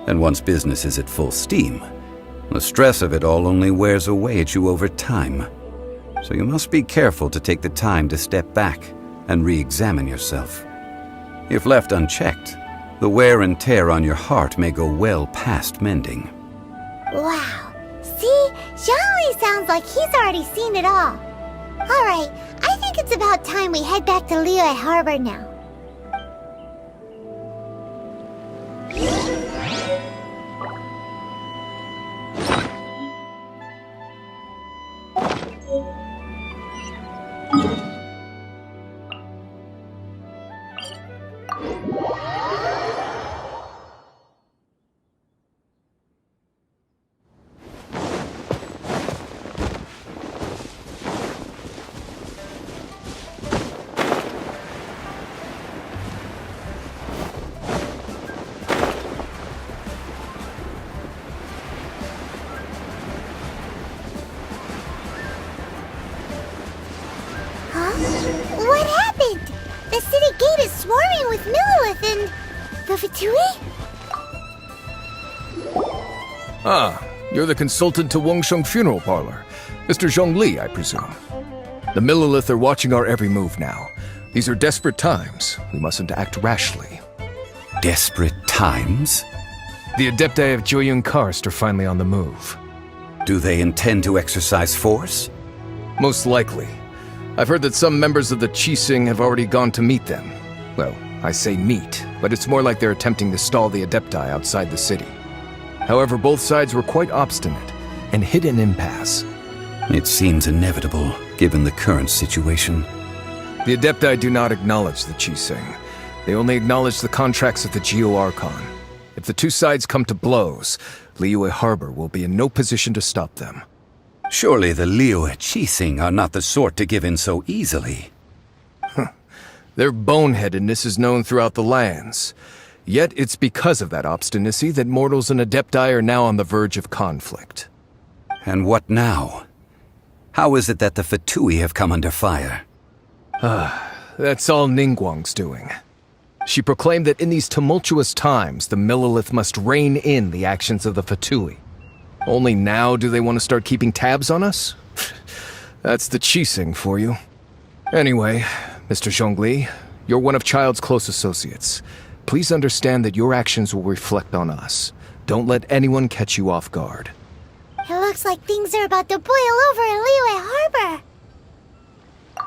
And once business is at full steam, the stress of it all only wears away at you over time. So you must be careful to take the time to step back and re-examine yourself. If left unchecked, the wear and tear on your heart may go well past mending. Wow. See? Zhongli sounds like he's already seen it all. Alright, I think it's about time we head back to Liyue Harbor now. the Fatui? Ah, you're the consultant to Wangsheng Funeral Parlor. Mr. Zhongli, I presume. The Millelith are watching our every move now. These are desperate times. We mustn't act rashly. Desperate times? The Adepti of Joyun Karst are finally on the move. Do they intend to exercise force? Most likely. I've heard that some members of the Qixing have already gone to meet them. Well, I say meet, but it's more like they're attempting to stall the Adepti outside the city. However, both sides were quite obstinate and hit an impasse. It seems inevitable, given the current situation. The Adepti do not acknowledge the Qixing. They only acknowledge the contracts of the Geo Archon. If the two sides come to blows, Liyue Harbor will be in no position to stop them. Surely the Liyue Qixing are not the sort to give in so easily. Their boneheadedness is known throughout the lands. Yet it's because of that obstinacy that mortals and Adepti are now on the verge of conflict. And what now? How is it that the Fatui have come under fire? That's all Ningguang's doing. She proclaimed that in these tumultuous times, the Millelith must rein in the actions of the Fatui. Only now do they want to start keeping tabs on us? That's the Qixing for you. Anyway, Mr. Zhongli, you're one of Child's close associates. Please understand that your actions will reflect on us. Don't let anyone catch you off guard. It looks like things are about to boil over in Liyue Harbor.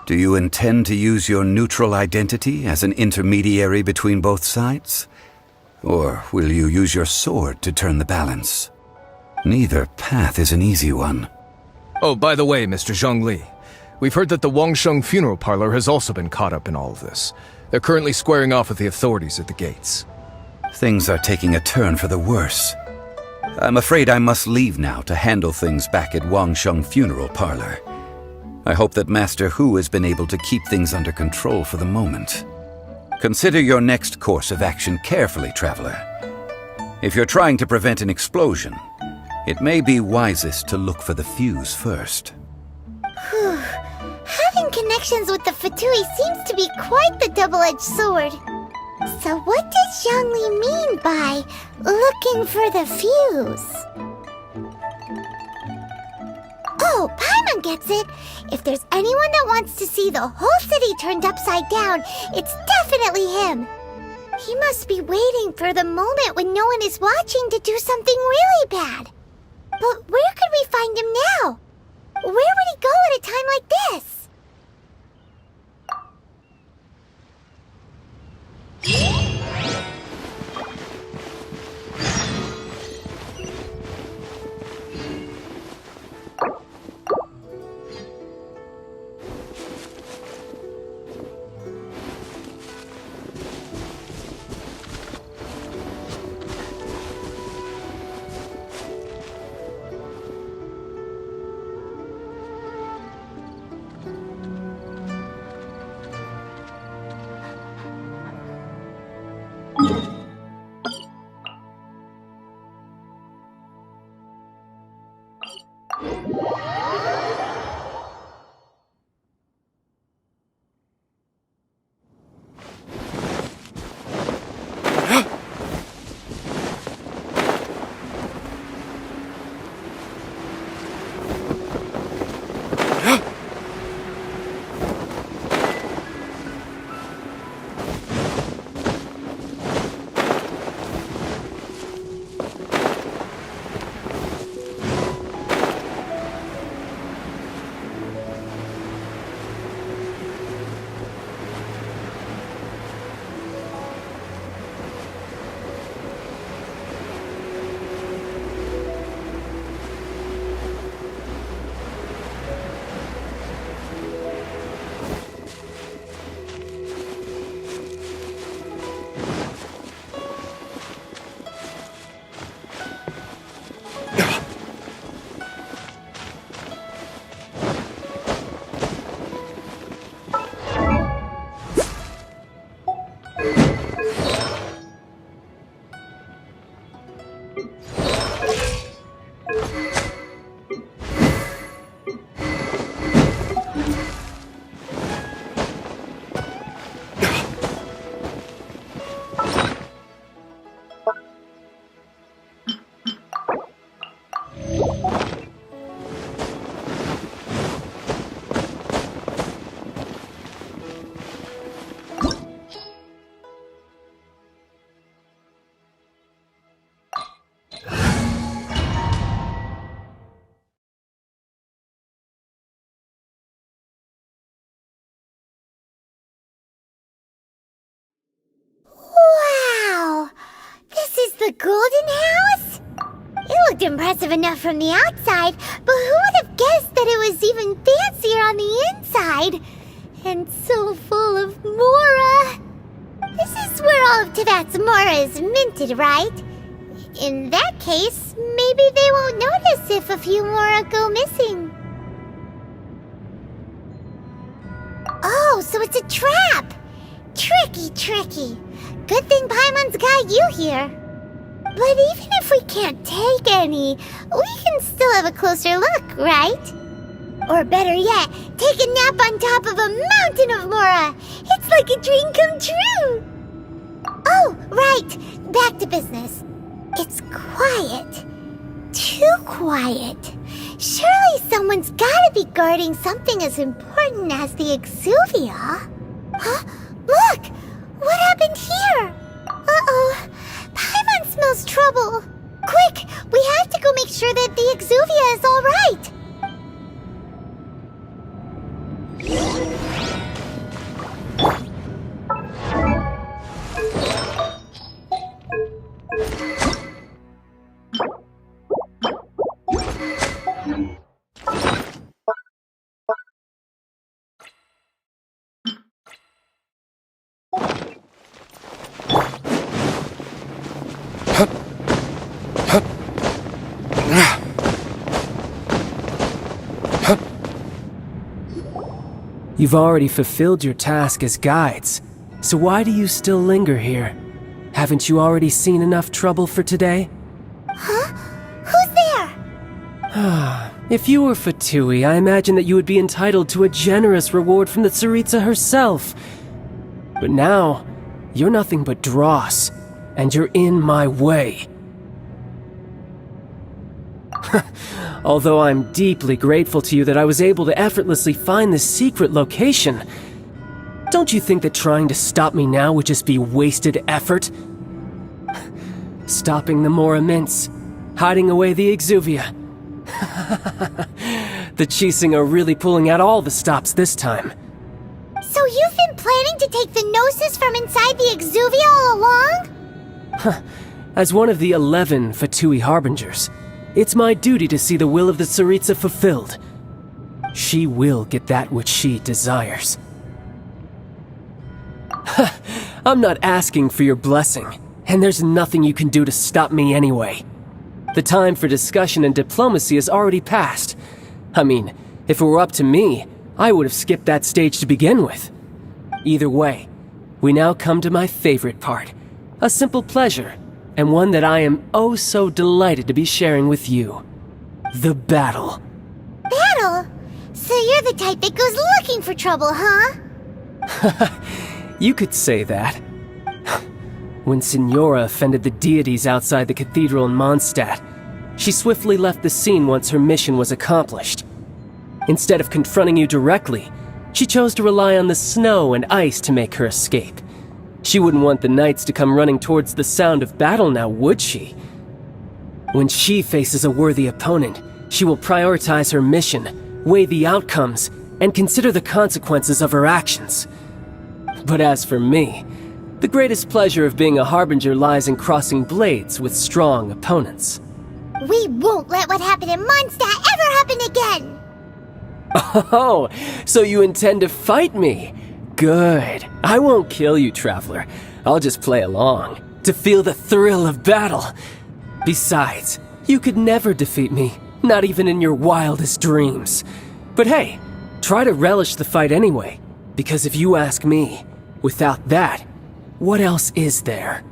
Do you intend to use your neutral identity as an intermediary between both sides? Or will you use your sword to turn the balance? Neither path is an easy one. Oh, by the way, Mr. Zhongli, we've heard that the Wangsheng Funeral Parlor has also been caught up in all of this. They're currently squaring off with the authorities at the gates. Things are taking a turn for the worse. I'm afraid I must leave now to handle things back at Wangsheng Funeral Parlor. I hope that Master Hu has been able to keep things under control for the moment. Consider your next course of action carefully, Traveler. If you're trying to prevent an explosion, it may be wisest to look for the fuse first. Whew. Having connections with the Fatui seems to be quite the double-edged sword. So what does Zhongli mean by looking for the fuse? Oh, Paimon gets it! If there's anyone that wants to see the whole city turned upside down, it's definitely him! He must be waiting for the moment when no one is watching to do something really bad. But where could we find him now? Where would he go at a time like this? The Golden House? It looked impressive enough from the outside, but who would have guessed that it was even fancier on the inside? And so full of Mora. This is where all of Teyvat's Mora is minted, right? In that case, maybe they won't notice if a few Mora go missing. Oh, so it's a trap! Tricky, tricky. Good thing Paimon's got you here. But even if we can't take any, we can still have a closer look, right? Or better yet, take a nap on top of a mountain of Mora. It's like a dream come true. Oh, right. Back to business. It's quiet. Too quiet. Surely someone's gotta be guarding something as important as the Exuvia. Huh? Look! What happened here? Uh-oh. Paimon smells trouble. Quick! We have to go make sure that the Exuvia is all right. You've already fulfilled your task as guides, so why do you still linger here? Haven't you already seen enough trouble for today? Huh? Who's there? If you were Fatui, I imagine that you would be entitled to a generous reward from the Tsaritsa herself. But now, you're nothing but dross, and you're in my way. Although I'm deeply grateful to you that I was able to effortlessly find this secret location, don't you think that trying to stop me now would just be wasted effort? Stopping the Mora mints, hiding away the Exuvia. The Qixing are really pulling out all the stops this time. So you've been planning to take the Gnosis from inside the Exuvia all along? As one of the 11 Fatui Harbingers, it's my duty to see the will of the Tsaritsa fulfilled. She will get that which she desires. I'm not asking for your blessing, and there's nothing you can do to stop me anyway. The time for discussion and diplomacy has already passed. I mean, if it were up to me, I would have skipped that stage to begin with. Either way, we now come to my favorite part. A simple pleasure, and one that I am oh so delighted to be sharing with you. The battle. Battle? So you're the type that goes looking for trouble, huh? You could say that. When Signora offended the deities outside the cathedral in Mondstadt, she swiftly left the scene once her mission was accomplished. Instead of confronting you directly, she chose to rely on the snow and ice to make her escape. She wouldn't want the knights to come running towards the sound of battle now, would she? When she faces a worthy opponent, she will prioritize her mission, weigh the outcomes, and consider the consequences of her actions. But as for me, the greatest pleasure of being a Harbinger lies in crossing blades with strong opponents. We won't let what happened in Mondstadt ever happen again! Oh, so you intend to fight me? Good. I won't kill you, Traveler. I'll just play along, to feel the thrill of battle. Besides, you could never defeat me, not even in your wildest dreams. But hey, try to relish the fight anyway, because if you ask me, without that, what else is there?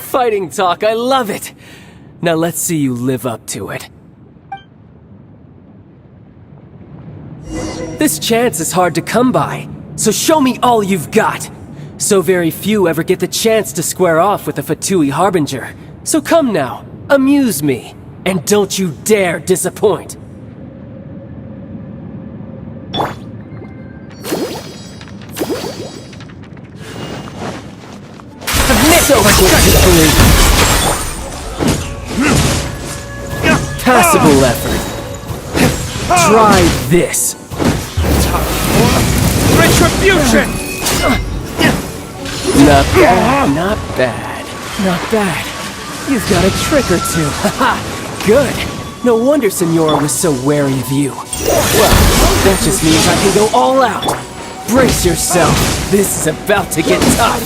Fighting talk, I love it! Now let's see you live up to it. This chance is hard to come by, so show me all you've got! So very few ever get the chance to square off with a Fatui Harbinger. So come now, amuse me, and don't you dare disappoint! So quickly! Passable effort. Try this. Retribution! Not bad, not bad, not bad. You've got a trick or two. Haha, good. No wonder Senora was so wary of you. Well, that just means I can go all out. Brace yourself. This is about to get tough.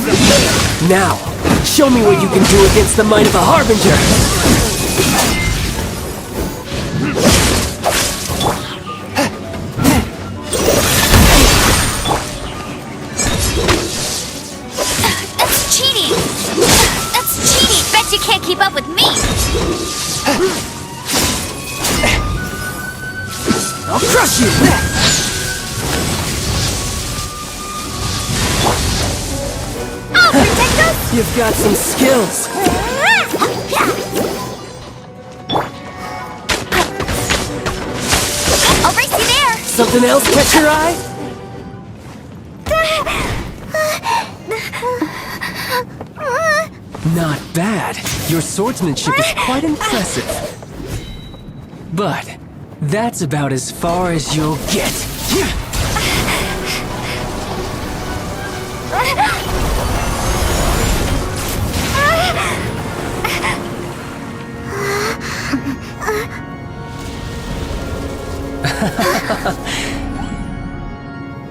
Now, show me what you can do against the might of a Harbinger. That's cheating! That's cheating! Bet you can't keep up with me! I'll crush you! Oh, protect us! You've got some skills. I'll race you there! Something else catch your eye? Not bad. Your swordsmanship is quite impressive. But that's about as far as you'll get.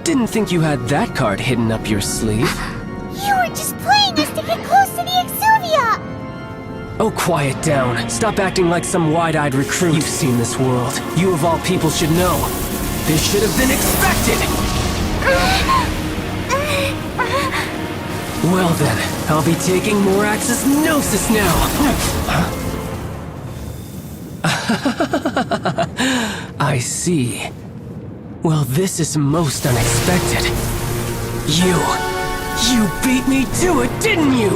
Didn't think you had that card hidden up your sleeve. You were just playing us to get close to the Exuvia! Oh, quiet down. Stop acting like some wide-eyed recruit. You've seen this world. You of all people should know. This should have been expected! Well then, I'll be taking Morax's Gnosis now! I see. Well, this is most unexpected. You beat me to it, didn't you?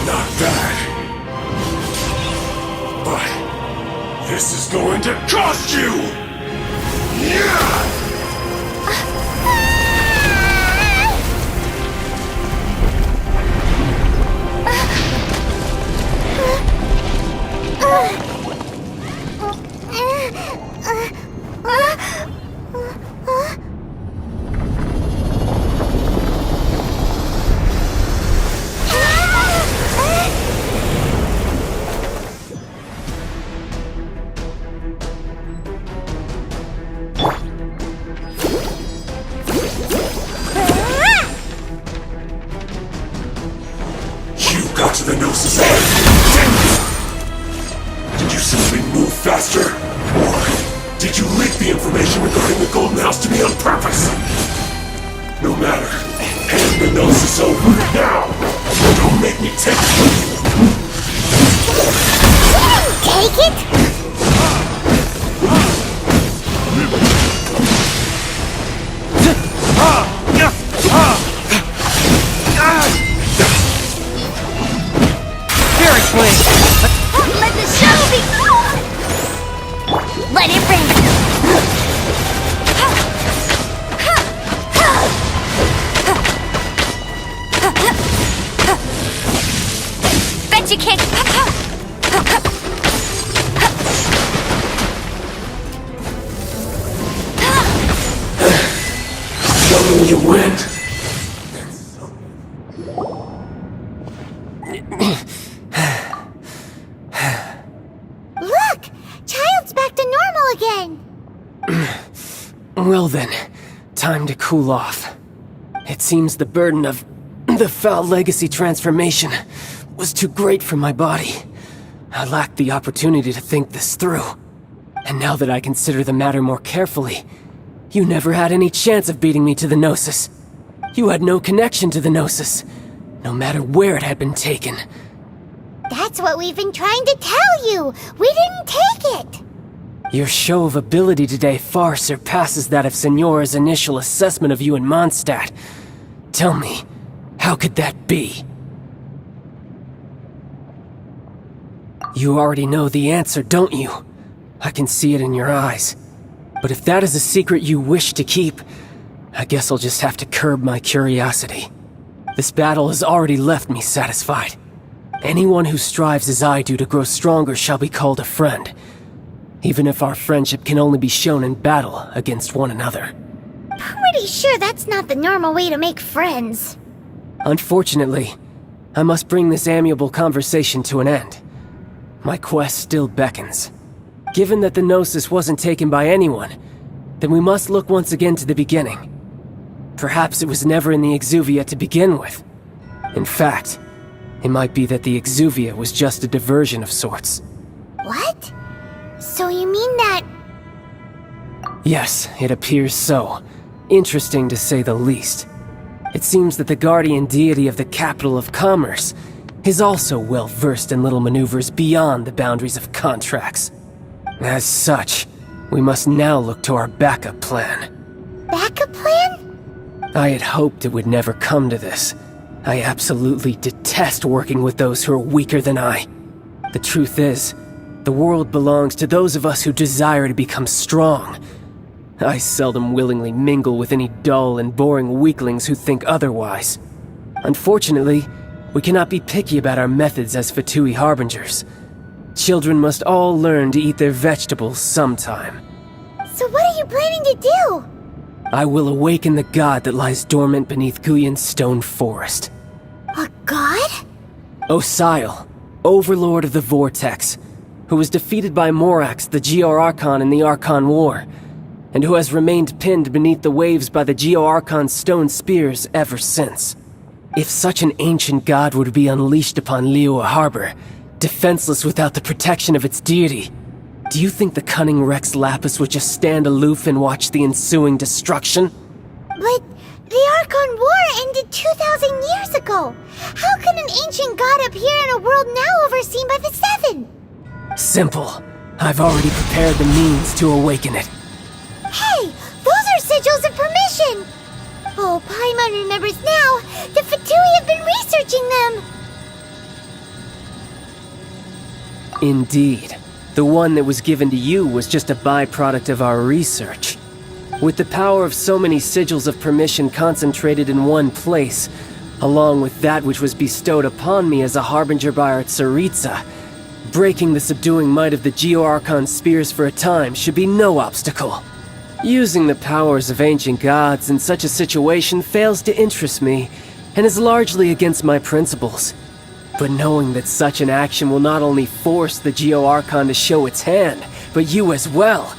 Not bad. But this is going to cost you! Yeah! Got to the Gnosis end, didn't you? Did you simply move faster? Or did you leak the information regarding the Golden House to me on purpose? No matter. Hand the Gnosis over now! Don't make me take it from you! Take it? Let the show be. Let it rain. Bet you can't. Show me you went. Look! Child's back to normal again! Well then, time to cool off. It seems the burden of the foul legacy transformation was too great for my body. I lacked the opportunity to think this through. And now that I consider the matter more carefully, you never had any chance of beating me to the Gnosis. You had no connection to the Gnosis, no matter where it had been taken. That's what we've been trying to tell you! We didn't take it! Your show of ability today far surpasses that of Senora's initial assessment of you in Mondstadt. Tell me, How could that be? You already know the answer, don't you? I can see it in your eyes. But if that is a secret you wish to keep, I guess I'll just have to curb my curiosity. This battle has already left me satisfied. Anyone who strives as I do to grow stronger shall be called a friend, even if our friendship can only be shown in battle against one another. Pretty sure that's not the normal way to make friends. Unfortunately, I must bring this amiable conversation to an end. My quest still beckons. Given that the Gnosis wasn't taken by anyone, then we must look once again to the beginning. Perhaps it was never in the Exuvia to begin with. In fact, it might be that the Exuvia was just a diversion of sorts. What? So you mean that... Yes, it appears so. Interesting to say the least. It seems that the guardian deity of the capital of commerce is also well versed in little maneuvers beyond the boundaries of contracts. As such, we must now look to our backup plan. Backup plan? I had hoped it would never come to this. I absolutely detest working with those who are weaker than I. The truth is, the world belongs to those of us who desire to become strong. I seldom willingly mingle with any dull and boring weaklings who think otherwise. Unfortunately, we cannot be picky about our methods as Fatui Harbingers. Children must all learn to eat their vegetables sometime. So what are you planning to do? I will awaken the god that lies dormant beneath Guyon's stone forest. A god? Osial, overlord of the Vortex, who was defeated by Morax, the Geo-Archon in the Archon War, and who has remained pinned beneath the waves by the Geo-Archon's stone spears ever since. If such an ancient god were to be unleashed upon Liyue Harbor, defenseless without the protection of its deity, do you think the cunning Rex Lapis would just stand aloof and watch the ensuing destruction? But the Archon War ended 2,000 years ago. How can an ancient god appear in a world now overseen by the Seven? Simple. I've already prepared the means to awaken it. Hey, those are sigils of permission! Oh, Paimon remembers now. The Fatui have been researching them. Indeed. The one that was given to you was just a byproduct of our research. With the power of so many sigils of permission concentrated in one place, along with that which was bestowed upon me as a harbinger by our Tsaritsa, breaking the subduing might of the Geo-Archon spears for a time should be no obstacle. Using the powers of ancient gods in such a situation fails to interest me, and is largely against my principles. But knowing that such an action will not only force the Geo-Archon to show its hand, but you as well,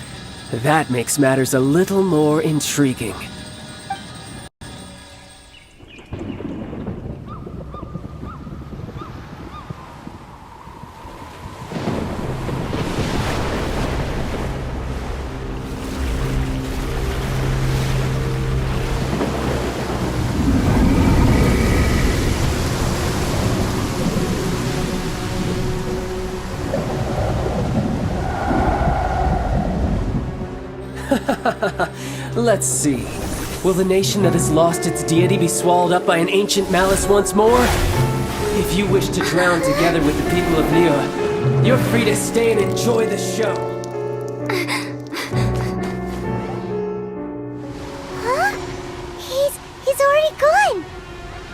that makes matters a little more intriguing. Let's see. Will the nation that has lost its deity be swallowed up by an ancient malice once more? If you wish to drown together with the people of Liyue, you're free to stay and enjoy the show. Huh? He's already gone.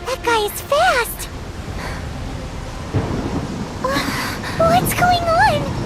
That guy is fast. What's going on?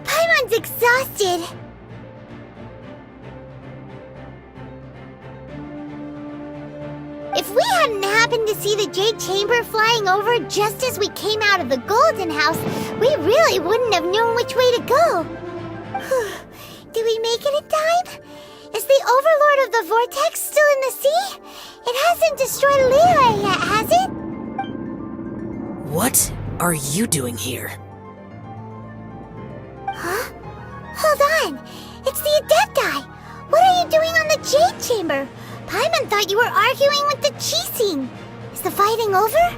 Paimon's exhausted. If we hadn't happened to see the Jade Chamber flying over just as we came out of the Golden House, we really wouldn't have known which way to go. Did we make it in time? Is the Overlord of the Vortex still in the sea? It hasn't destroyed Liyue yet, has it? What are you doing here? Huh? Hold on. It's the Adepti. What are you doing on the Jade Chamber? Paimon thought you were arguing with the Qixing. Is the fighting over?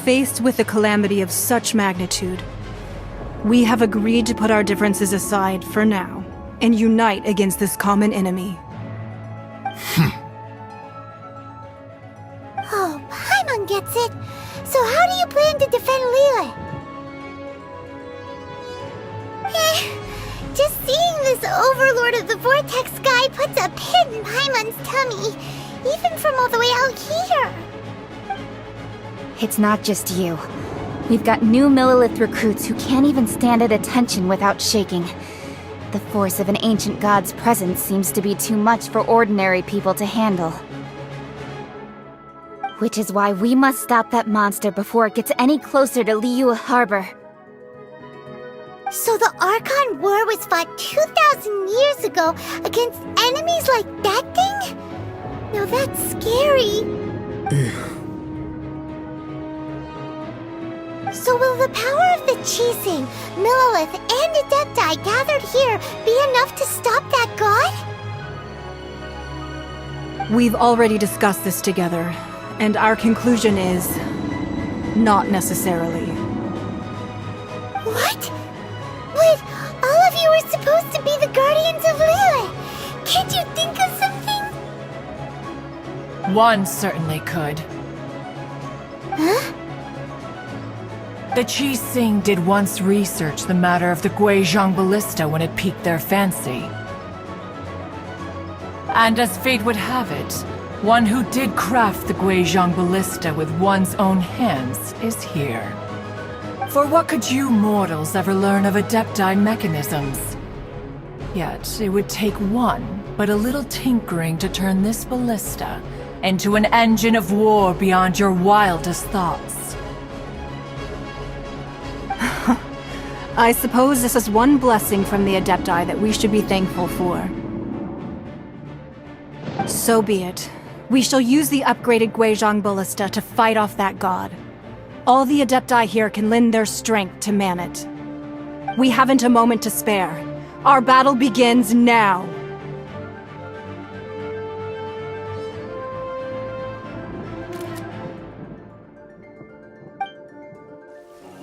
Faced with a calamity of such magnitude, we have agreed to put our differences aside for now and unite against this common enemy. Oh, Paimon gets it. So how do you plan to defend Liyue? Just seeing this Overlord of the Vortex guy puts a pit in Paimon's tummy, even from all the way out here. It's not just you. We've got new Millelith recruits who can't even stand at attention without shaking. The force of an ancient god's presence seems to be too much for ordinary people to handle. Which is why we must stop that monster before it gets any closer to Liyue Harbor. So the Archon War was fought 2,000 years ago against enemies like that thing? Now that's scary. So will the power of the Qixing, Millelith, and Adepti gathered here be enough to stop that god? We've already discussed this together, and our conclusion is... not necessarily. What? But all of you are supposed to be the guardians of Liyue. Can't you think of something? One certainly could. Huh? The Qixing did once research the matter of the Guizhong Ballista when it piqued their fancy. And as fate would have it, one who did craft the Guizhong Ballista with one's own hands is here. For what could you mortals ever learn of Adepti mechanisms? Yet, it would take one but a little tinkering to turn this ballista into an engine of war beyond your wildest thoughts. I suppose this is one blessing from the Adepti that we should be thankful for. So be it. We shall use the upgraded Guizhong Ballista to fight off that god. All the Adepti here can lend their strength to man it. We haven't a moment to spare. Our battle begins now.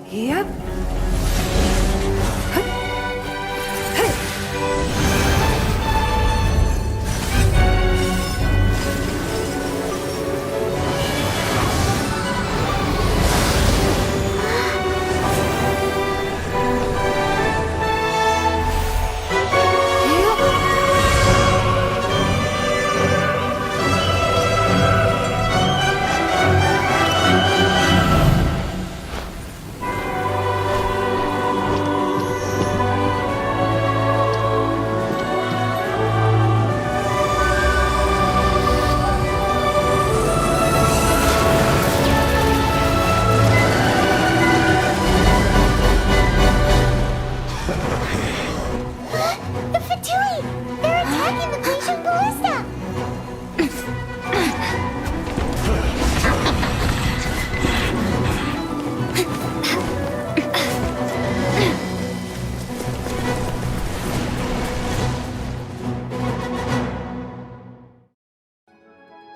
Yep.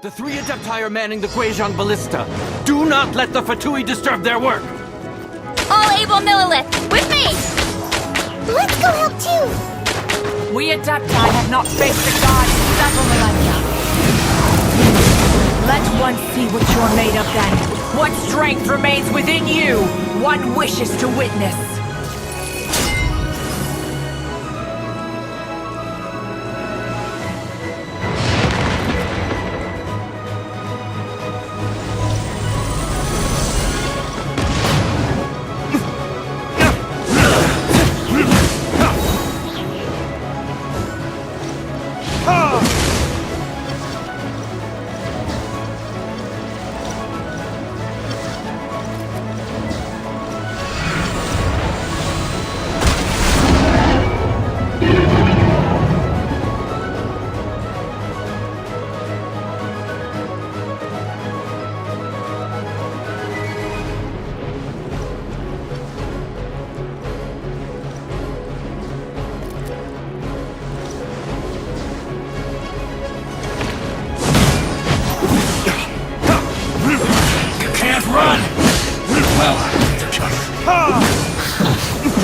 The three Adepti are manning the Guizhong Ballista. Do not let the Fatui disturb their work! All able Millelith, with me! Let's go help too! We Adepti have not faced the gods in several millennia. Let one see what you're made of then. What strength remains within you, one wishes to witness.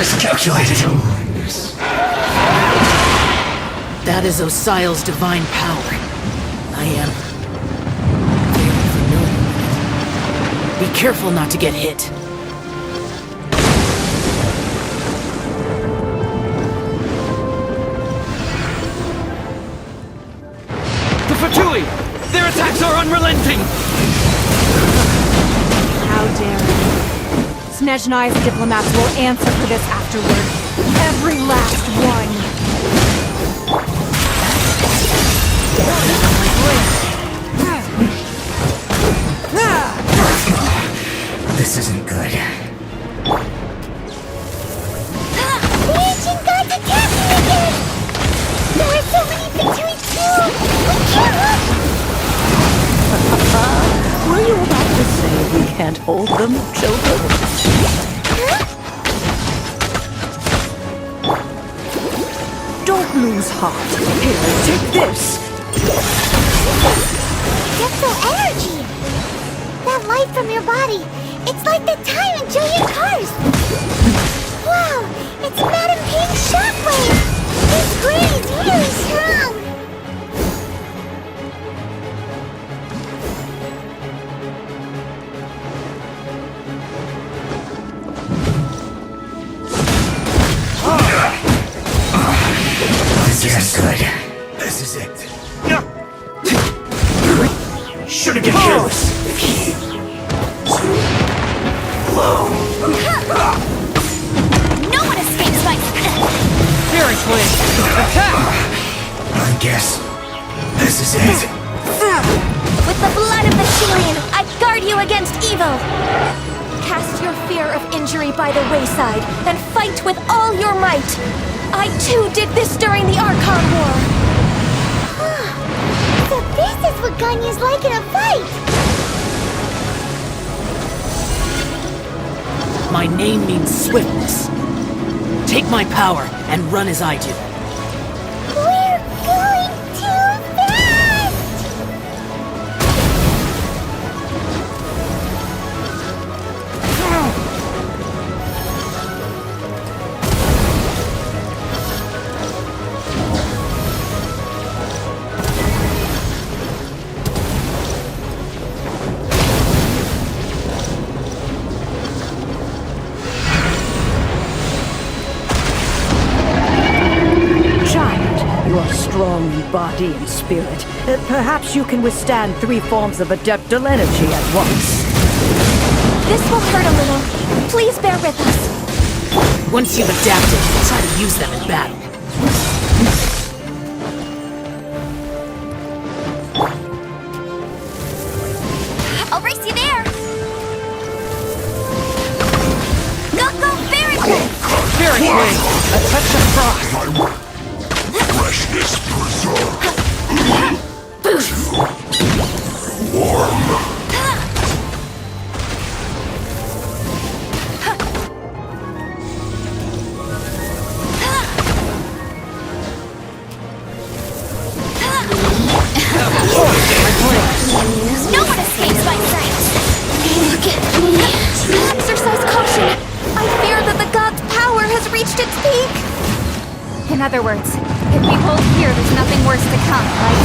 miscalculated. That is Osial's divine power. I am very familiar with it. Be careful not to get hit. The Fatui! Their attacks are unrelenting! How dare you? Snezhnai's diplomats will answer for this afterward. Every last one. This isn't good. The ancient gods attacking again! There are so many Fatui too! We can't! Were you about to say we can't hold them, children? Don't lose heart. Here, take this. Get the energy! That light from your body, it's like the time in Julian Cars! Wow, it's Madame Ping's shockwave! This green is really strong! This isn't good. This is it. Should've been careless. No one escapes my... Fury Flame! Attack! I guess this is it. With the blood of the Chelian, I guard you against evil! Cast your fear of injury by the wayside, and fight with all your might! I too did this during the Archon War! So this is what Ganyu's like in a fight! My name means swiftness. Take my power and run as I do. We're going too fast! You are strong in body and spirit. Perhaps you can withstand 3 forms of adeptal energy at once. This will hurt a little. Please bear with us. Once you've adapted, try to use them in battle. I'll race you there! Go, Fairy Flame! Fury Flame! A touch of frost! Freshness preserved. Warm. No one escapes my sight! Look at me! Exercise caution! I fear that the god's power has reached its peak! In other words, if we hold here, there's nothing worse to come, right?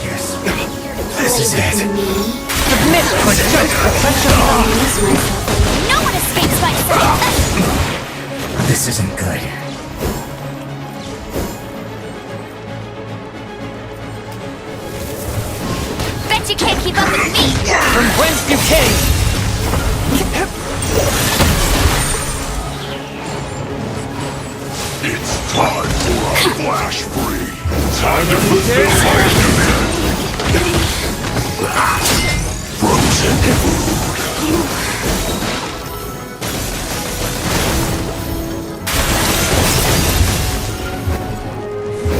Yes. This is it. Submit with just a touch of frost! No one escapes my sight! This isn't good. Bet you can't keep up with me! From whence you came! It's time for a flash free. Time to fulfill my demand. Frozen food.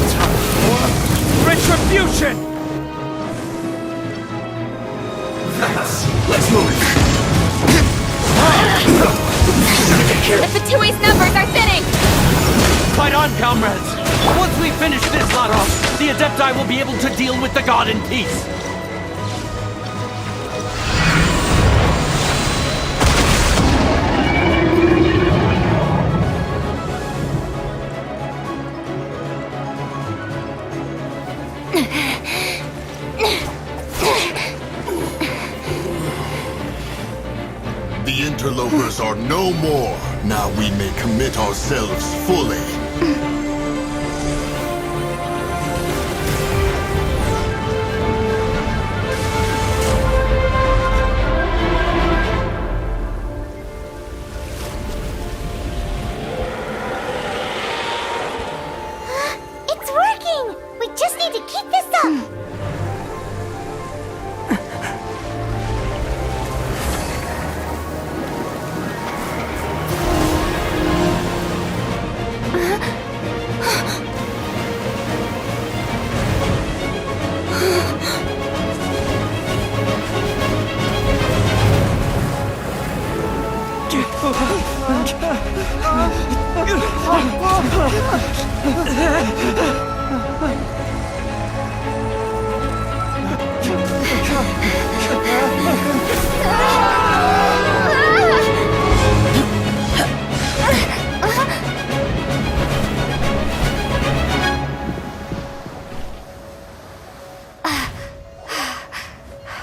Time for retribution! Let's move. The Fatui's numbers are thinning! Fight on, comrades! Once we finish this lot off, the Adepti will be able to deal with the god in peace! Adepts are no more. Now we may commit ourselves fully. It's working! We just need to keep this up!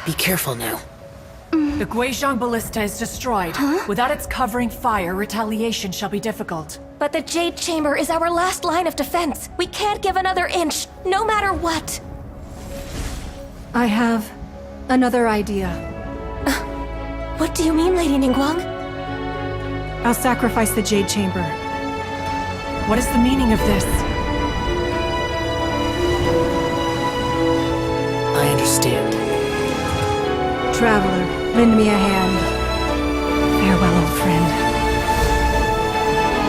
Be careful now. The Guizhong Ballista is destroyed. Without its covering fire, retaliation shall be difficult. But the Jade Chamber is our last line of defense. We can't give another inch, no matter what. I have another idea. What do you mean, Lady Ningguang? I'll sacrifice the Jade Chamber. What is the meaning of this? I understand. Traveler, lend me a hand. Farewell, old friend.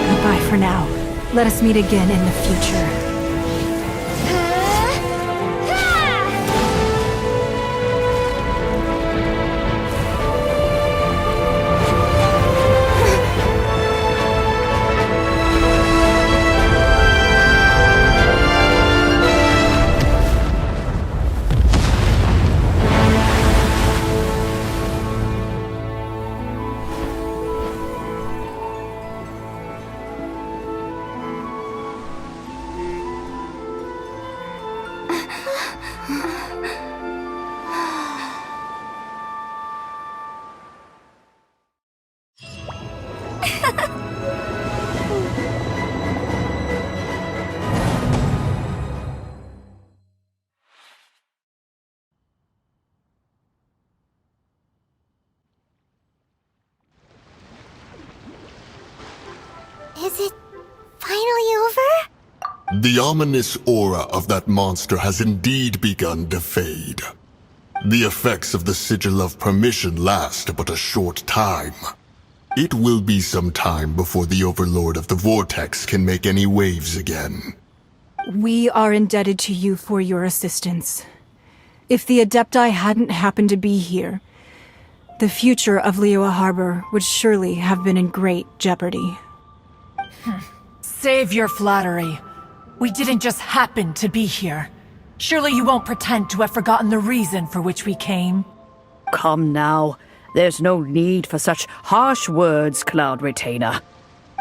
Goodbye for now. Let us meet again in the future. Is it finally over? The ominous aura of that monster has indeed begun to fade. The effects of the Sigil of Permission last but a short time. It will be some time before the Overlord of the Vortex can make any waves again. We are indebted to you for your assistance. If the Adepti hadn't happened to be here, the future of Liyue Harbor would surely have been in great jeopardy. Save your flattery. We didn't just happen to be here. Surely you won't pretend to have forgotten the reason for which we came. Come now. There's no need for such harsh words, Cloud Retainer.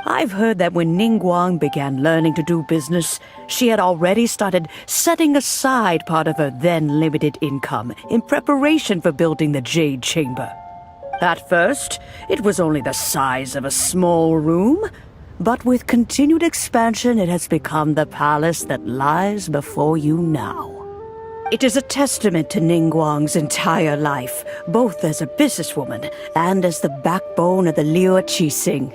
I've heard that when Ningguang began learning to do business, she had already started setting aside part of her then limited income in preparation for building the Jade Chamber. At first, it was only the size of a small room, but with continued expansion, it has become the palace that lies before you now. It is a testament to Ningguang's entire life, both as a businesswoman and as the backbone of the Liyue Qixing.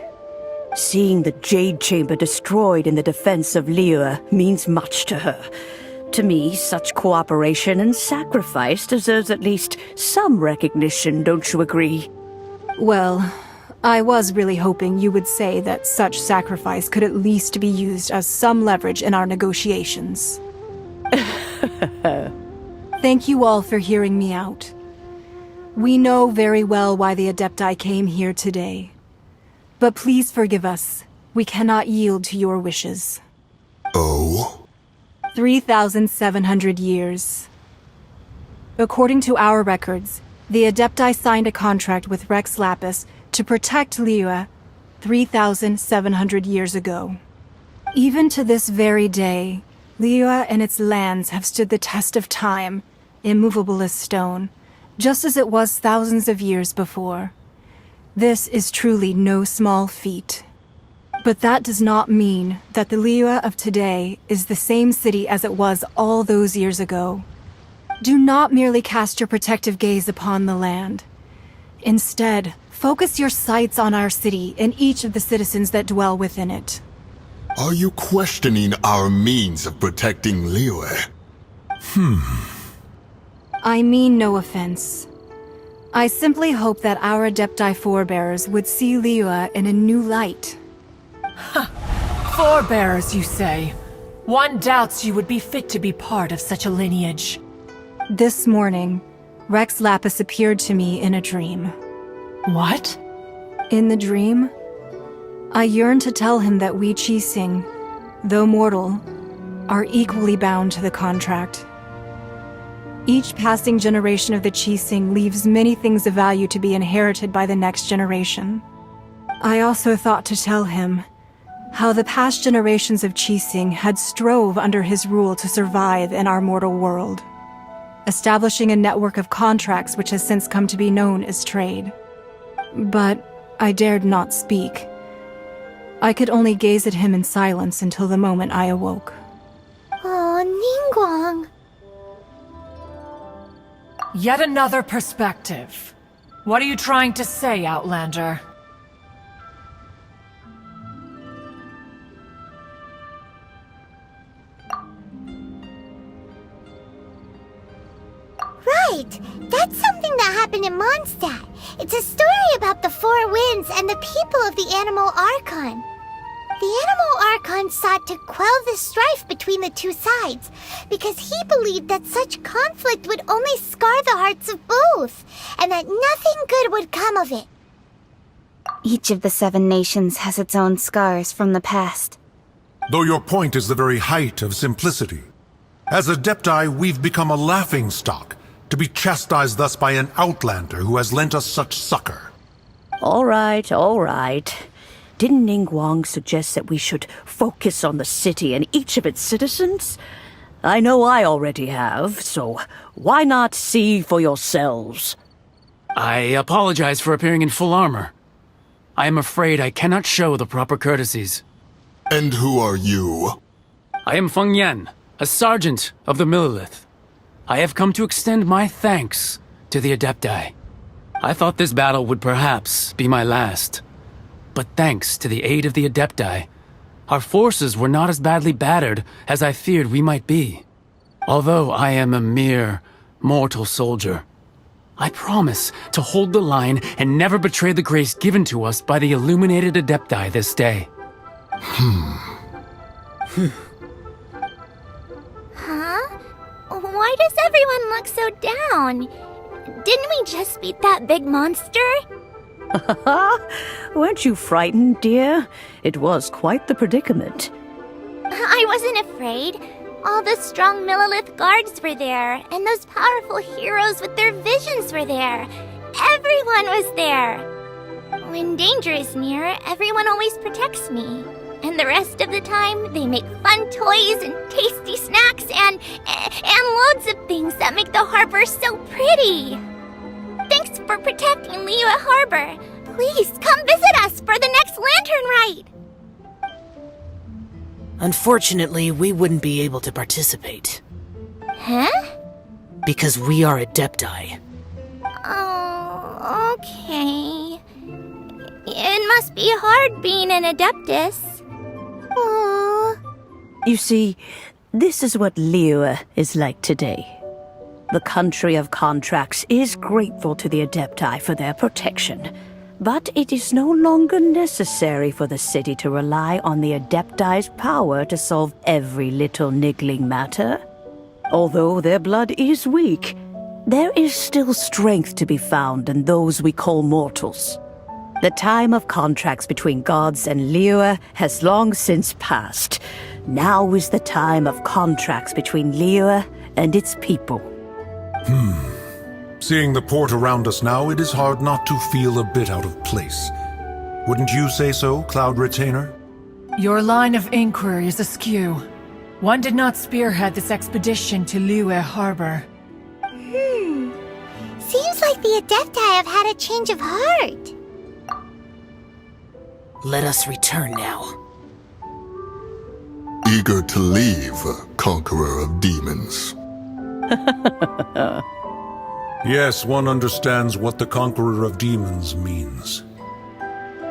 Seeing the Jade Chamber destroyed in the defense of Liyue means much to her. To me, such cooperation and sacrifice deserves at least some recognition, don't you agree? Well, I was really hoping you would say that such sacrifice could at least be used as some leverage in our negotiations. Thank you all for hearing me out. We know very well why the Adepti came here today. But please forgive us. We cannot yield to your wishes. Oh? 3,700 years. According to our records, the Adepti signed a contract with Rex Lapis to protect Liyue 3,700 years ago. Even to this very day, Liyue and its lands have stood the test of time, immovable as stone, just as it was thousands of years before. This is truly no small feat. But that does not mean that the Liyue of today is the same city as it was all those years ago. Do not merely cast your protective gaze upon the land. Instead, focus your sights on our city and each of the citizens that dwell within it. Are you questioning our means of protecting Liyue? I mean no offense. I simply hope that our Adepti forebears would see Liyue in a new light. Forebearers, you say? One doubts you would be fit to be part of such a lineage. This morning, Rex Lapis appeared to me in a dream. What? In the dream, I yearned to tell him that we Qixing, though mortal, are equally bound to the contract. Each passing generation of the Qixing leaves many things of value to be inherited by the next generation. I also thought to tell him how the past generations of Qixing had strove under his rule to survive in our mortal world, establishing a network of contracts which has since come to be known as trade. But I dared not speak. I could only gaze at him in silence until the moment I awoke. Oh, Ningguang. Yet another perspective. What are you trying to say, Outlander? Right! That's something that happened in Mondstadt. It's a story about the Four Winds and the people of the Animal Archon. The Animal Archon sought to quell the strife between the two sides, because he believed that such conflict would only scar the hearts of both, and that nothing good would come of it. Each of the 7 nations has its own scars from the past. Though your point is the very height of simplicity. As Adepti, we've become a laughingstock, to be chastised thus by an outlander who has lent us such succor. All right, all right. Didn't Ningguang suggest that we should focus on the city and each of its citizens? I know I already have, so why not see for yourselves? I apologize for appearing in full armor. I am afraid I cannot show the proper courtesies. And who are you? I am Feng Yan, a sergeant of the Millelith. I have come to extend my thanks to the Adepti. I thought this battle would perhaps be my last. But thanks to the aid of the Adepti, our forces were not as badly battered as I feared we might be. Although I am a mere mortal soldier, I promise to hold the line and never betray the grace given to us by the illuminated Adepti this day. Huh? Why does everyone look so down? Didn't we just beat that big monster? Weren't you frightened, dear? It was quite the predicament. I wasn't afraid. All the strong Millelith guards were there, and those powerful heroes with their visions were there. Everyone was there. When danger is near, everyone always protects me. And the rest of the time, they make fun toys and tasty snacks and loads of things that make the harbor so pretty. Thanks for protecting Liyue Harbor. Please come visit us for the next lantern rite. Unfortunately, we wouldn't be able to participate. Huh? Because we are Adepti. Oh, okay. It must be hard being an Adeptus. Aww. You see, this is what Liyue is like today. The country of contracts is grateful to the Adepti for their protection, but it is no longer necessary for the city to rely on the Adepti's power to solve every little niggling matter. Although their blood is weak, there is still strength to be found in those we call mortals. The time of contracts between gods and Liyue has long since passed. Now is the time of contracts between Liyue and its people. Seeing the port around us now, it is hard not to feel a bit out of place. Wouldn't you say so, Cloud Retainer? Your line of inquiry is askew. One did not spearhead this expedition to Liyue Harbor. Seems like the Adepti have had a change of heart. Let us return now. Eager to leave, conqueror of demons. Yes, one understands what the Conqueror of Demons means.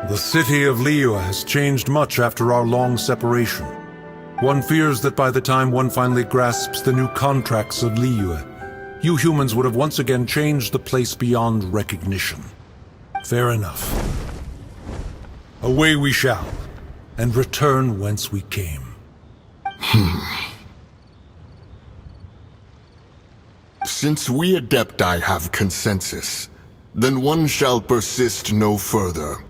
The city of Liyue has changed much after our long separation. One fears that by the time one finally grasps the new contracts of Liyue, you humans would have once again changed the place beyond recognition. Fair enough. Away we shall, and return whence we came. Since we Adepti have consensus, then one shall persist no further.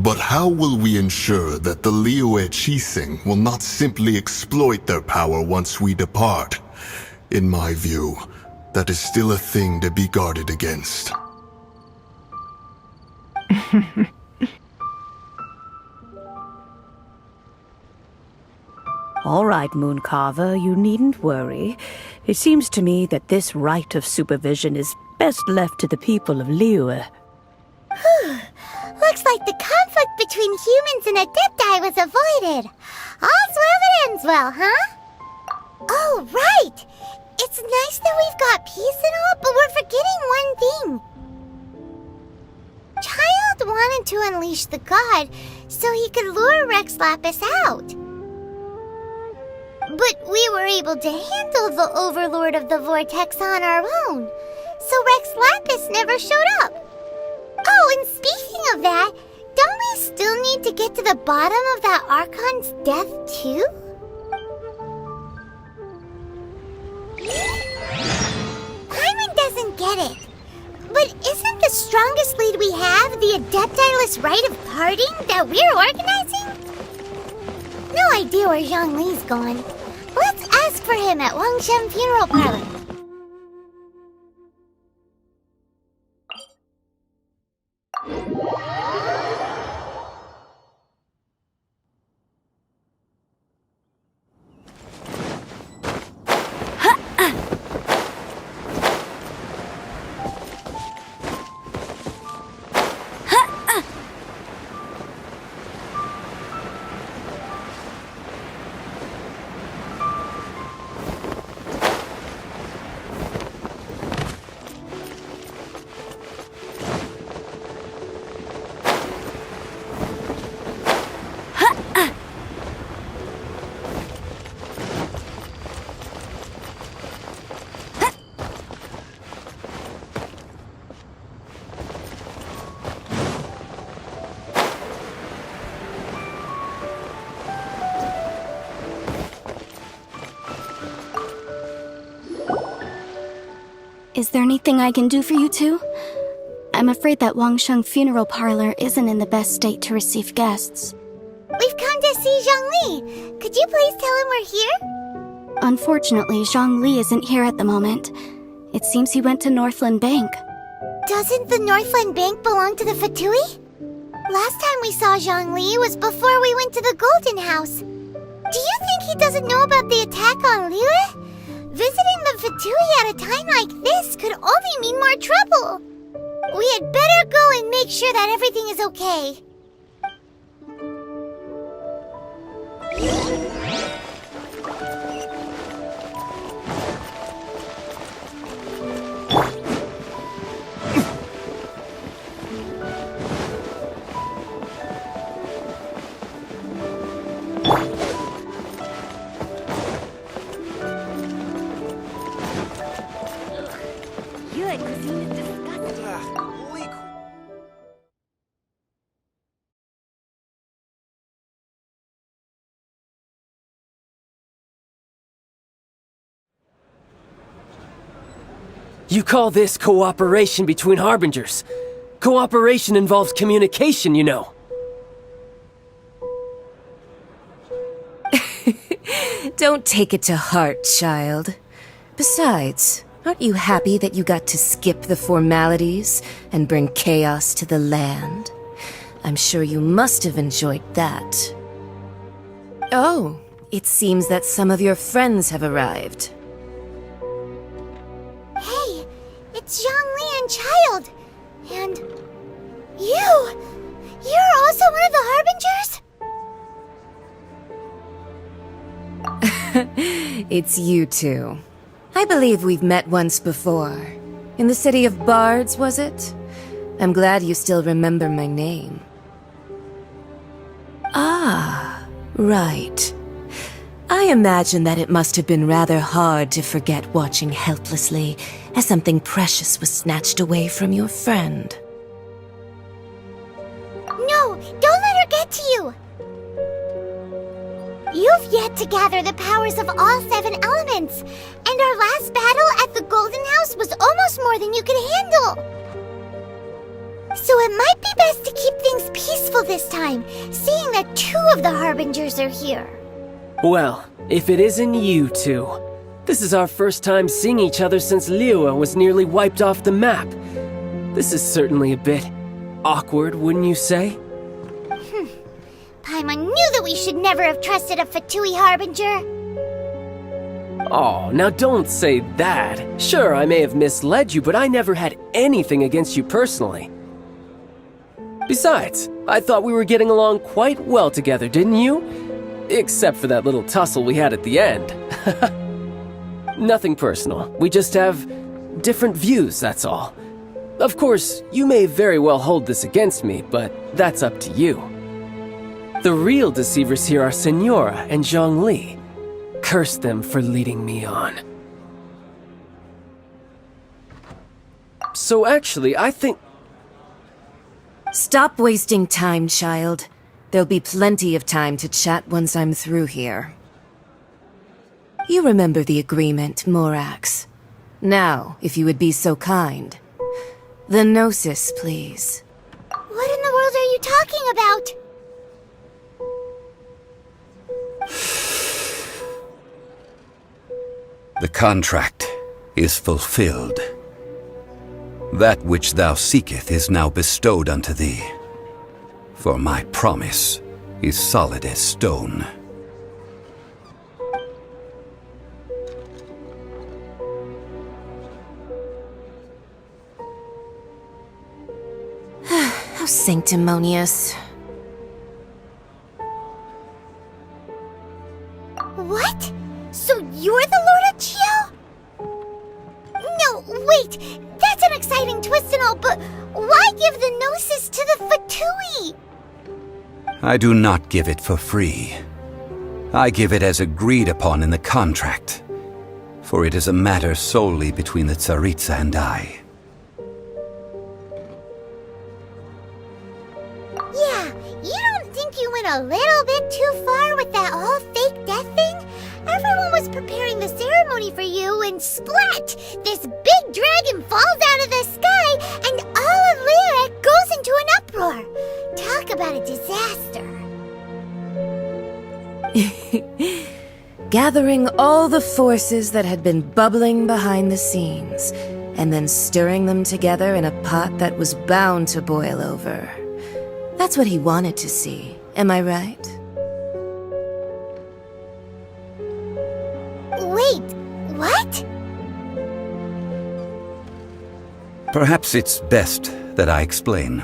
But how will we ensure that the Liyue Qixing will not simply exploit their power once we depart? In my view, that is still a thing to be guarded against. All right, Mooncarver, you needn't worry. It seems to me that this right of supervision is best left to the people of Liyue. Looks like the conflict between humans and Adepti was avoided. All's well that ends well, huh? Oh, right! It's nice that we've got peace and all, but we're forgetting one thing. Child wanted to unleash the god so he could lure Rex Lapis out. But we were able to handle the Overlord of the Vortex on our own, so Rex Lapis never showed up. Oh, and speaking of that, don't we still need to get to the bottom of that Archon's death, too? Paimon doesn't get it. But isn't the strongest lead we have the Adepti-less rite of parting that we're organizing? No idea where Zhongli's gone. Let's ask for him at Wangshen Funeral Parlor. Is there anything I can do for you two? I'm afraid that Wangsheng Funeral Parlor isn't in the best state to receive guests. We've come to see Zhongli. Could you please tell him we're here? Unfortunately, Zhongli isn't here at the moment. It seems he went to Northland Bank. Doesn't the Northland Bank belong to the Fatui? Last time we saw Zhongli was before we went to the Golden House. Do you think he doesn't know about the attack on Liyue? Visiting the Fatui at a time like this could only mean more trouble. We had better go and make sure that everything is okay. You call this cooperation between Harbingers? Cooperation involves communication, you know. Don't take it to heart, child. Besides, aren't you happy that you got to skip the formalities and bring chaos to the land? I'm sure you must have enjoyed that. Oh, it seems that some of your friends have arrived. Hey, it's Zhongli and Child. And you You're also one of the Harbingers? It's you two. I believe we've met once before. In the city of Bards, was it? I'm glad you still remember my name. Ah, right. I imagine that it must have been rather hard to forget watching helplessly as something precious was snatched away from your friend. No, don't let her get to you! You've yet to gather the powers of all 7 elements, and our last battle at the Golden House was almost more than you could handle. So it might be best to keep things peaceful this time, seeing that 2 of the Harbingers are here. Well, if it isn't you two. This is our first time seeing each other since Liyue was nearly wiped off the map. This is certainly a bit awkward, wouldn't you say? Paimon knew that we should never have trusted a Fatui Harbinger. Oh, now don't say that. Sure, I may have misled you, but I never had anything against you personally. Besides, I thought we were getting along quite well together, didn't you? Except for that little tussle we had at the end. Nothing personal. We just have different views, that's all. Of course, you may very well hold this against me, but that's up to you. The real deceivers here are Signora and Zhongli. Curse them for leading me on. So actually, I think... Stop wasting time, child. There'll be plenty of time to chat once I'm through here. You remember the agreement, Morax. Now, if you would be so kind. The Gnosis, please. What in the world are you talking about? The contract is fulfilled. That which thou seeketh is now bestowed unto thee. For my promise is solid as stone. How sanctimonious. What? So you're the Lord of Chiao? No, wait! That's an exciting twist and all, but why give the Gnosis to the Fatui? I do not give it for free. I give it as agreed upon in the contract, for it is a matter solely between the Tsaritsa and I. Yeah, you don't think you went a little bit too far with that whole fake death thing? Everyone was preparing the ceremony for you, and splat! This big dragon falls out of the sky, and all of Liyue goes into an uproar. Talk about a disaster. Gathering all the forces that had been bubbling behind the scenes, and then stirring them together in a pot that was bound to boil over. That's what he wanted to see, am I right? Wait, what? Perhaps it's best that I explain.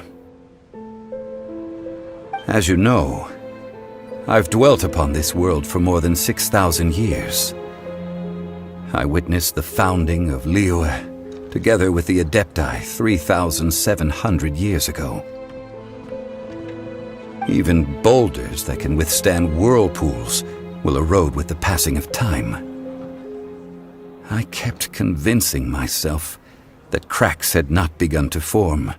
As you know, I've dwelt upon this world for more than 6,000 years. I witnessed the founding of Liyue, together with the Adepti 3,700 years ago. Even boulders that can withstand whirlpools will erode with the passing of time. I kept convincing myself that cracks had not begun to form,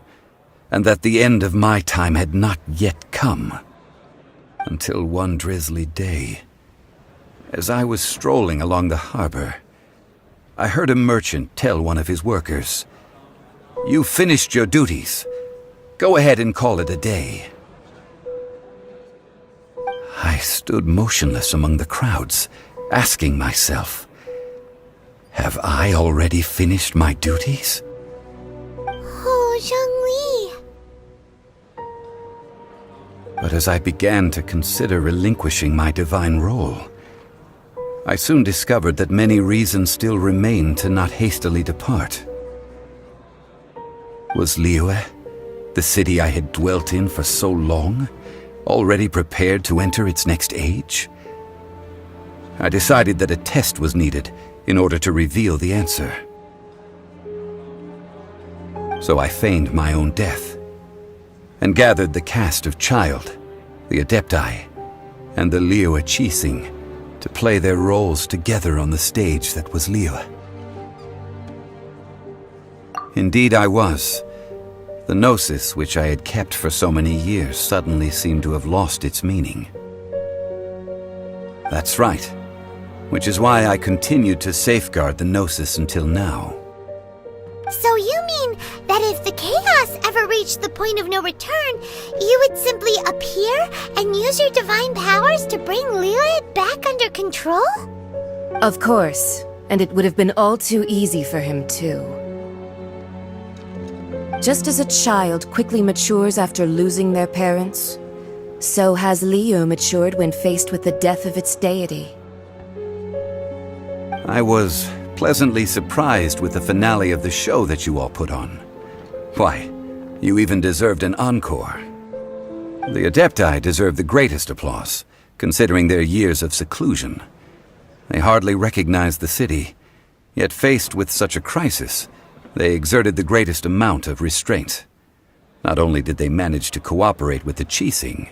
and that the end of my time had not yet come. Until one drizzly day, as I was strolling along the harbor, I heard a merchant tell one of his workers, "You've finished your duties. Go ahead and call it a day." I stood motionless among the crowds, asking myself, have I already finished my duties? Oh, Zhongli. But as I began to consider relinquishing my divine role, I soon discovered that many reasons still remained to not hastily depart. Was Liyue, The city I had dwelt in for so long, already prepared to enter its next age? I decided that a test was needed in order to reveal the answer. So I feigned my own death, and gathered the cast of Child, the Adepti, and the Liyue Qixing to play their roles together on the stage that was Liyue. Indeed I was. The Gnosis, which I had kept for so many years, suddenly seemed to have lost its meaning. That's right, which is why I continued to safeguard the Gnosis until now. So you mean that if the chaos ever reached the point of no return, you would simply appear and use your divine powers to bring Liyue back under control? Of course, and it would have been all too easy for him too. Just as a child quickly matures after losing their parents, so has Liyue matured when faced with the death of its deity. I was pleasantly surprised with the finale of the show that you all put on. Why, you even deserved an encore. The Adepti deserve the greatest applause, considering their years of seclusion. They hardly recognized the city, yet faced with such a crisis, they exerted the greatest amount of restraint. Not only did they manage to cooperate with the Qixing,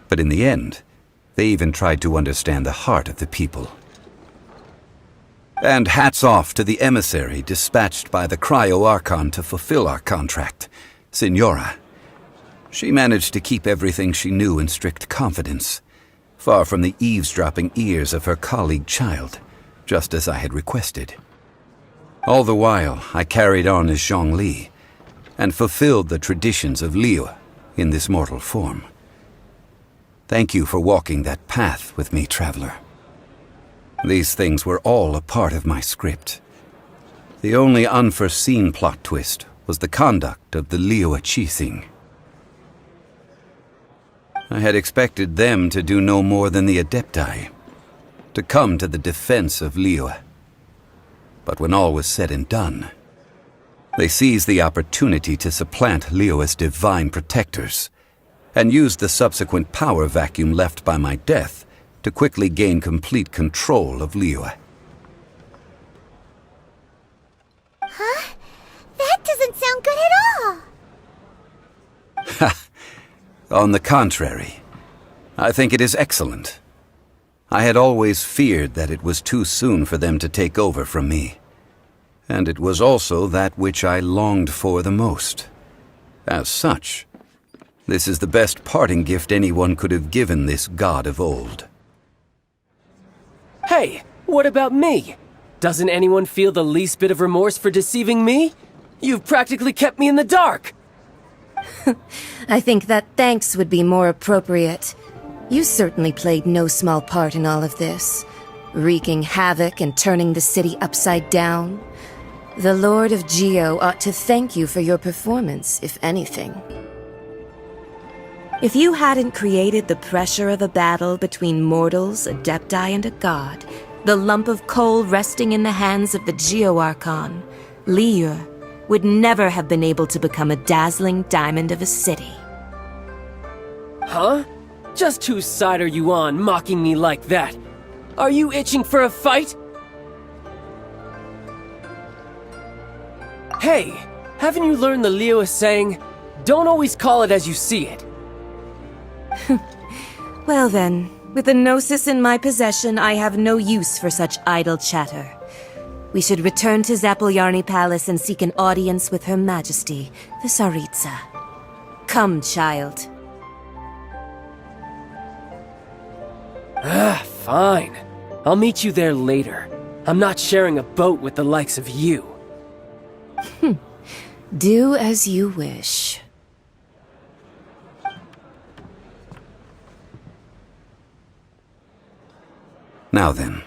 but in the end, they even tried to understand the heart of the people. And hats off to the emissary dispatched by the Cryo-Archon to fulfill our contract, Signora. She managed to keep everything she knew in strict confidence, far from the eavesdropping ears of her colleague Child, just as I had requested. All the while, I carried on as Zhongli, and fulfilled the traditions of Liyue in this mortal form. Thank you for walking that path with me, Traveler. These things were all a part of my script. The only unforeseen plot twist was the conduct of the Liyue Qixing. I had expected them to do no more than the Adepti, to come to the defense of Liyue. But when all was said and done, they seized the opportunity to supplant Liyue's divine protectors, and used the subsequent power vacuum left by my death to quickly gain complete control of Liyue. Huh? That doesn't sound good at all! On the contrary, I think it is excellent. I had always feared that it was too soon for them to take over from me, and it was also that which I longed for the most. As such, this is the best parting gift anyone could have given this god of old. Hey, what about me? Doesn't anyone feel the least bit of remorse for deceiving me? You've practically kept me in the dark! I think that thanks would be more appropriate. You certainly played no small part in all of this, wreaking havoc and turning the city upside down. The Lord of Geo ought to thank you for your performance, if anything. If you hadn't created the pressure of a battle between mortals, Adepti, and a god, the lump of coal resting in the hands of the Geo-Archon, Liyue, would never have been able to become a dazzling diamond of a city. Huh? Just whose side are you on, mocking me like that? Are you itching for a fight? Hey, haven't you learned the Liyue saying, don't always call it as you see it? Well then, with the Gnosis in my possession, I have no use for such idle chatter. We should return to Zapoljarny Palace and seek an audience with Her Majesty, the Tsaritsa. Come, Child. Fine. I'll meet you there later. I'm not sharing a boat with the likes of you. Do as you wish. Now then,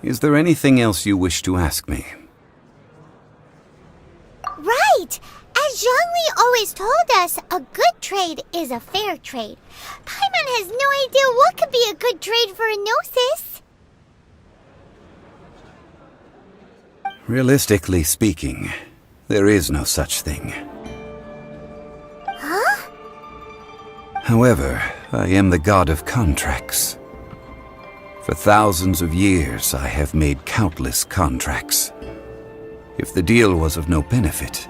is there anything else you wish to ask me? Right! As Zhongli always told us, a good trade is a fair trade. Paimon has no idea what could be a good trade for a Gnosis. Realistically speaking, there is no such thing. However, I am the god of contracts. For thousands of years, I have made countless contracts. If the deal was of no benefit,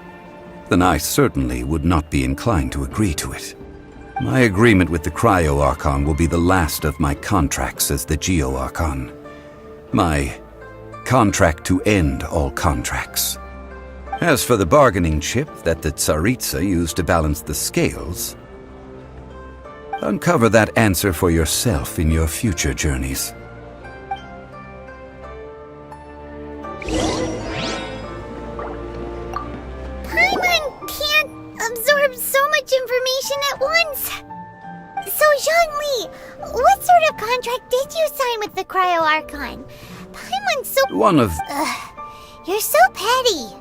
then I certainly would not be inclined to agree to it. My agreement with the Cryo Archon will be the last of my contracts as the Geo Archon. My contract to end all contracts. As for the bargaining chip that the Tsaritsa used to balance the scales, uncover that answer for yourself in your future journeys. Paimon can't absorb so much information at once. So, Zhongli, what sort of contract did you sign with the Cryo Archon? Paimon's so... One of... You're so petty.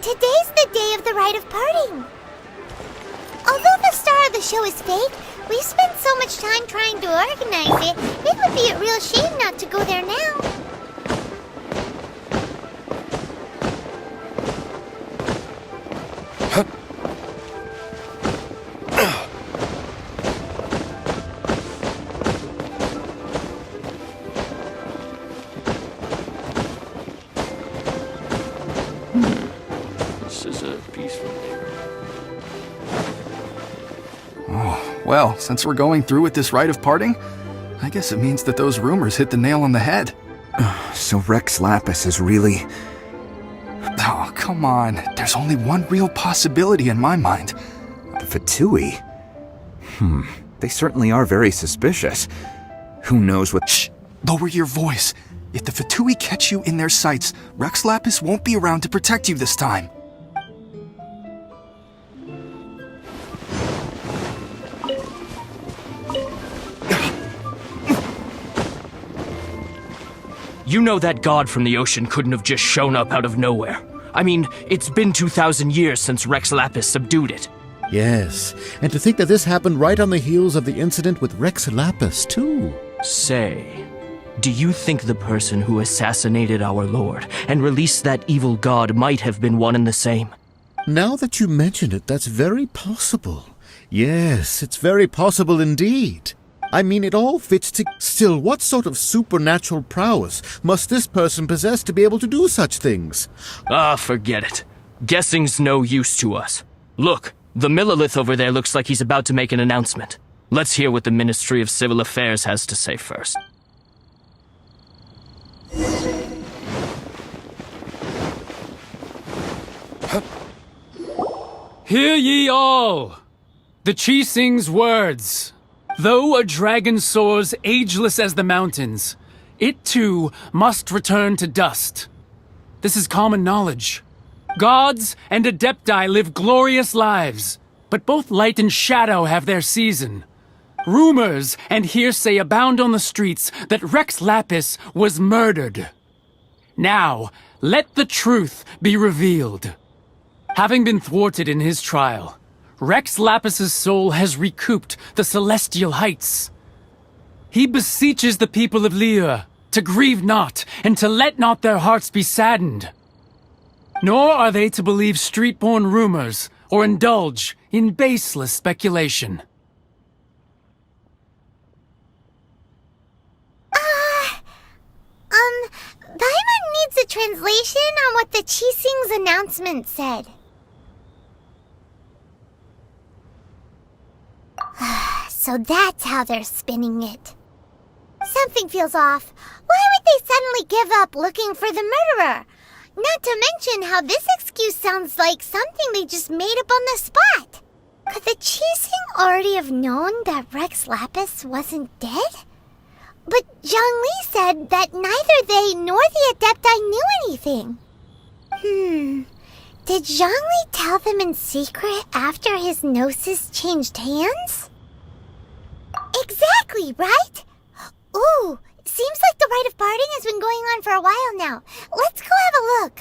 Today's the day of the rite of parting. Although the star of the show is fake, we've spent so much time trying to organize it, it would be a real shame not to go there now. This is a peaceful neighborhood. Oh, well, since we're going through with this rite of parting, I guess it means that those rumors hit the nail on the head. So Rex Lapis is really... Oh, come on. There's only one real possibility in my mind. The Fatui? They certainly are very suspicious. Who knows what... Shh! Lower your voice. If the Fatui catch you in their sights, Rex Lapis won't be around to protect you this time. You know that god from the ocean couldn't have just shown up out of nowhere. I mean, it's been 2,000 years since Rex Lapis subdued it. Yes, and to think that this happened right on the heels of the incident with Rex Lapis, too. Say, do you think the person who assassinated our lord and released that evil god might have been one and the same? Now that you mention it, that's very possible. Yes, it's very possible indeed. I mean, it all fits to... Still, what sort of supernatural prowess must this person possess to be able to do such things? Ah, forget it. Guessing's no use to us. Look, the Millelith over there looks like he's about to make an announcement. Let's hear what the Ministry of Civil Affairs has to say first. Hear ye all! The Qixing's words. Though a dragon soars ageless as the mountains, it too must return to dust. This is common knowledge. Gods and Adepti live glorious lives, but both light and shadow have their season. Rumors and hearsay abound on the streets that Rex Lapis was murdered. Now, let the truth be revealed. Having been thwarted in his trial, Rex Lapis's soul has recouped the celestial heights. He beseeches the people of Liyue to grieve not and to let not their hearts be saddened. Nor are they to believe street-born rumors or indulge in baseless speculation. Paimon needs a translation on what the Qixing's announcement said. So that's how they're spinning it. Something feels off. Why would they suddenly give up looking for the murderer? Not to mention how this excuse sounds like something they just made up on the spot. Could the Qixing already have known that Rex Lapis wasn't dead? But Zhongli said that neither they nor the Adepti knew anything. Did Zhongli tell them in secret after his gnosis changed hands? Exactly, right? Ooh, Seems like the rite of parting has been going on for a while now. Let's go have a look.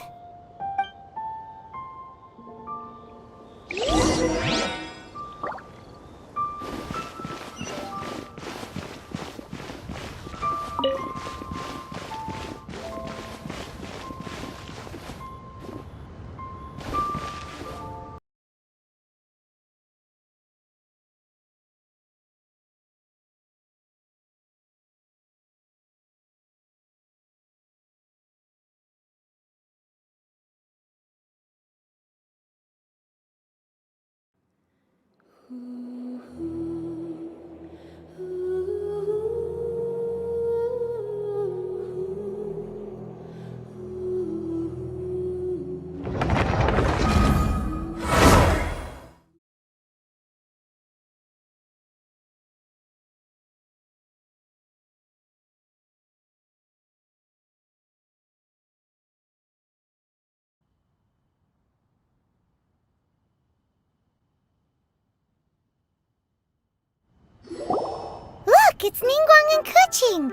Look, it's Ningguang and Keqing.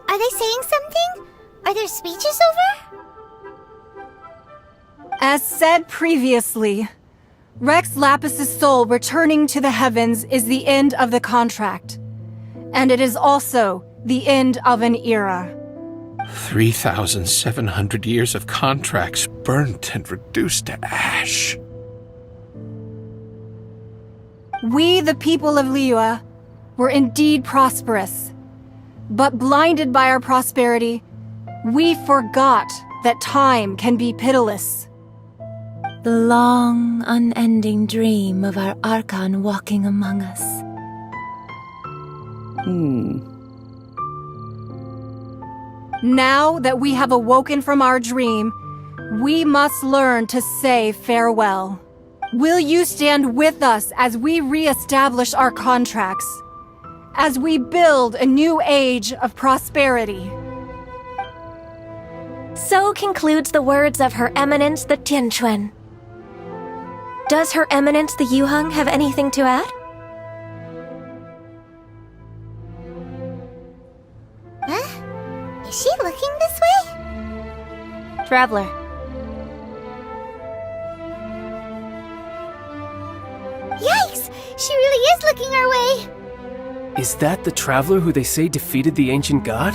Are they saying something? Are their speeches over? As said previously, Rex Lapis's soul returning to the heavens is the end of the contract. And it is also the end of an era. 3,700 years of contracts burnt and reduced to ash. We, the people of Liyue, were indeed prosperous. But blinded by our prosperity, we forgot that time can be pitiless. The long, unending dream of our Archon walking among us. Now that we have awoken from our dream, we must learn to say farewell. Will you stand with us as we re-establish our contracts? As we build a new age of prosperity? So concludes the words of Her Eminence the Tianquan. Does Her Eminence the Yuheng have anything to add? Huh? Is she looking this way? Traveler. Yikes! She really is looking our way! Is that the traveler who they say defeated the ancient god?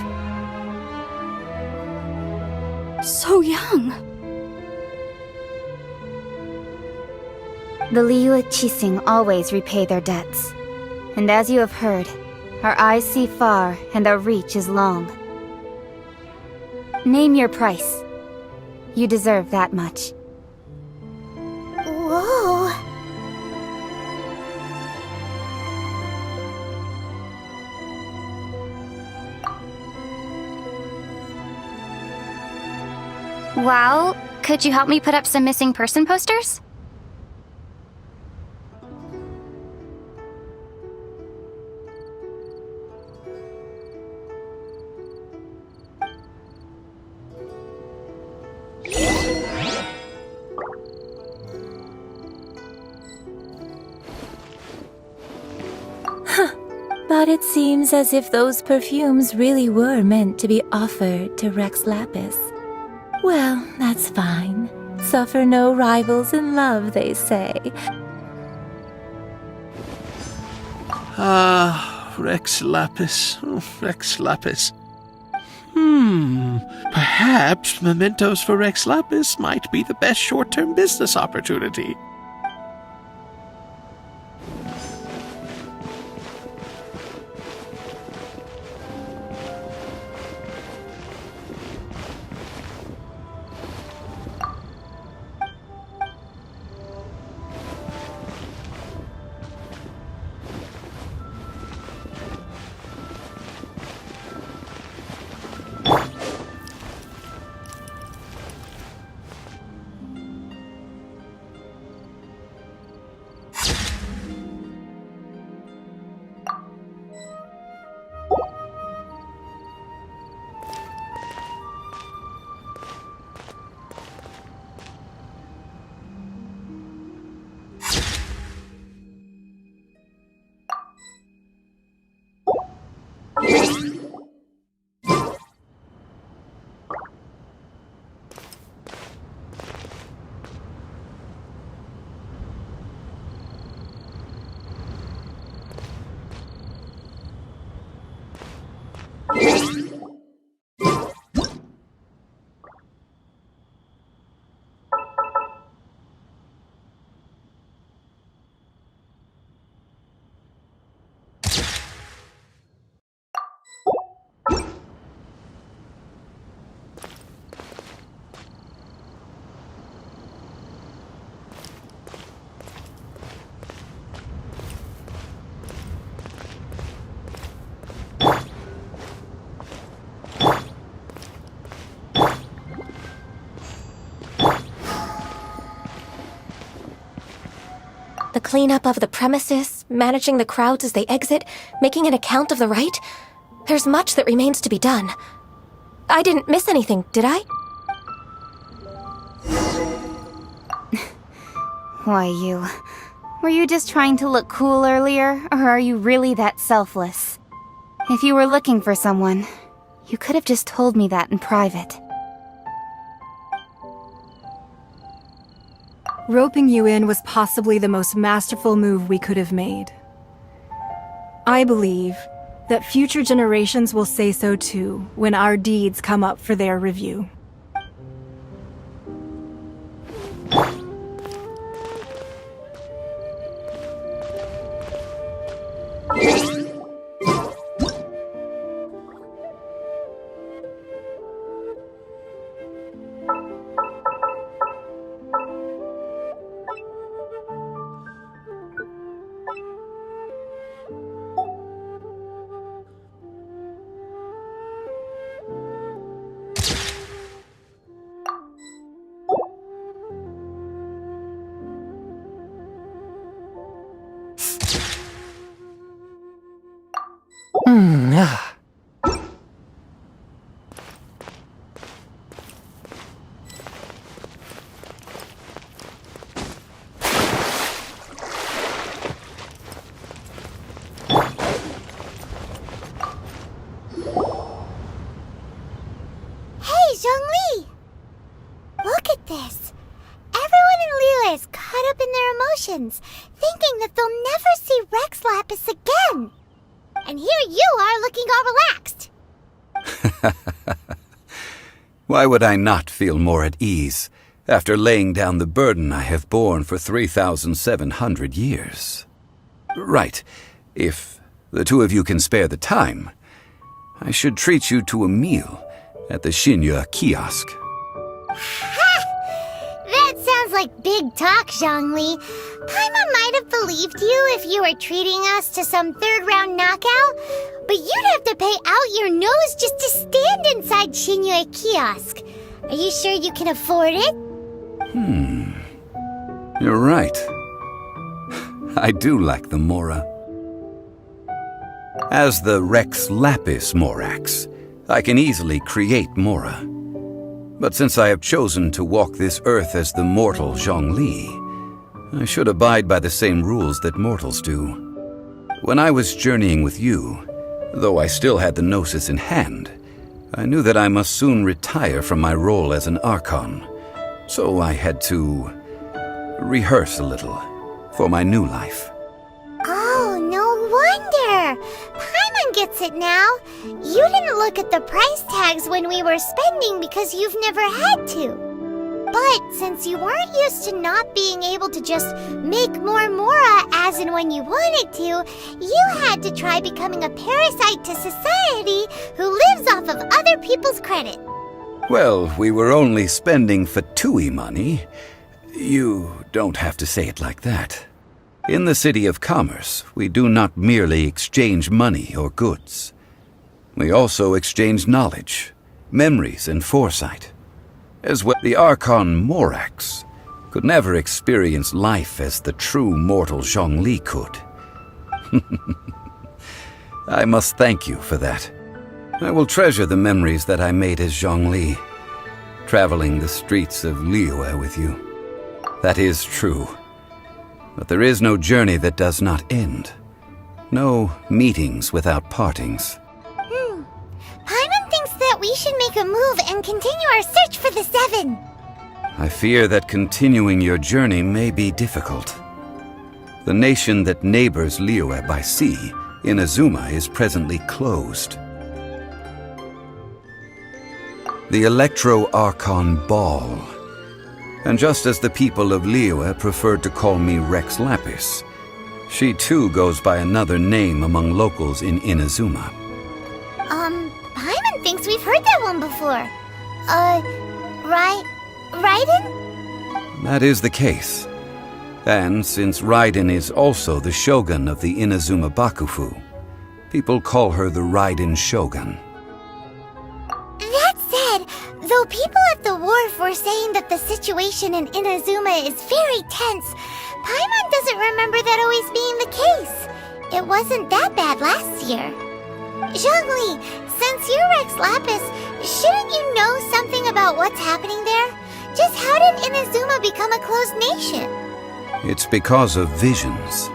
So young. The Liyue Qixing always repay their debts. And as you have heard, our eyes see far and our reach is long. Name your price. You deserve that much. Whoa! Well, could you help me put up some missing person posters? But it seems as if those perfumes really were meant to be offered to Rex Lapis. Well, that's fine. Suffer no rivals in love, they say. Rex Lapis. Oh, Rex Lapis. Perhaps mementos for Rex Lapis might be the best short-term business opportunity. The cleanup of the premises, managing the crowds as they exit, making an account of the rite. There's much that remains to be done. I didn't miss anything, did I? Why, you... Were you just trying to look cool earlier, or are you really that selfless? If you were looking for someone, you could have just told me that in private. Roping you in was possibly the most masterful move we could have made. I believe that future generations will say so too when our deeds come up for their review. Hey, Zhongli! Look at this. Everyone in Liyue is caught up in their emotions, thinking that they'll never see Rex Lapis again. And here you are looking all relaxed. Why would I not feel more at ease after laying down the burden I have borne for 3,700 years? Right. If the two of you can spare the time, I should treat you to a meal at the Xinyue kiosk. That sounds like big talk, Zhongli. Paimon might have believed you if you were treating us to some third-round knockout, but you'd have to pay out your nose just to stand inside Xinyue kiosk. Are you sure you can afford it? You're right. I do like the Mora. As the Rex Lapis Morax, I can easily create Mora. But since I have chosen to walk this earth as the mortal Zhongli, I should abide by the same rules that mortals do. When I was journeying with you, though I still had the Gnosis in hand, I knew that I must soon retire from my role as an Archon, so I had to rehearse a little for my new life. Oh, no wonder! Paimon gets it now. You didn't look at the price tags when we were spending because you've never had to. But since you weren't used to not being able to just make more Mora as and when you wanted to, you had to try becoming a parasite to society who lives off of other people's credit. Well, we were only spending Fatui money. You don't have to say it like that. In the City of Commerce, we do not merely exchange money or goods. We also exchange knowledge, memories, and foresight. As well, the Archon Morax could never experience life as the true mortal Zhongli could. I must thank you for that. I will treasure the memories that I made as Zhongli, traveling the streets of Liyue with you. That is true. But there is no journey that does not end. No meetings without partings. Paimon thinks that we should make a move and continue our search for the Seven. I fear that continuing your journey may be difficult. The nation that neighbors Liyue by sea, Inazuma, is presently closed. The Electro-Archon Ball. And just as the people of Liyue preferred to call me Rex Lapis, she too goes by another name among locals in Inazuma. Paimon thinks we've heard that one before. Raiden? That is the case. And since Raiden is also the Shogun of the Inazuma Bakufu, people call her the Raiden Shogun. That said, though people at the wharf were saying that the situation in Inazuma is very tense, Paimon doesn't remember that always being the case. It wasn't that bad last year. Zhongli, since you're Rex Lapis, shouldn't you know something about what's happening there? Just how did Inazuma become a closed nation? It's because of visions.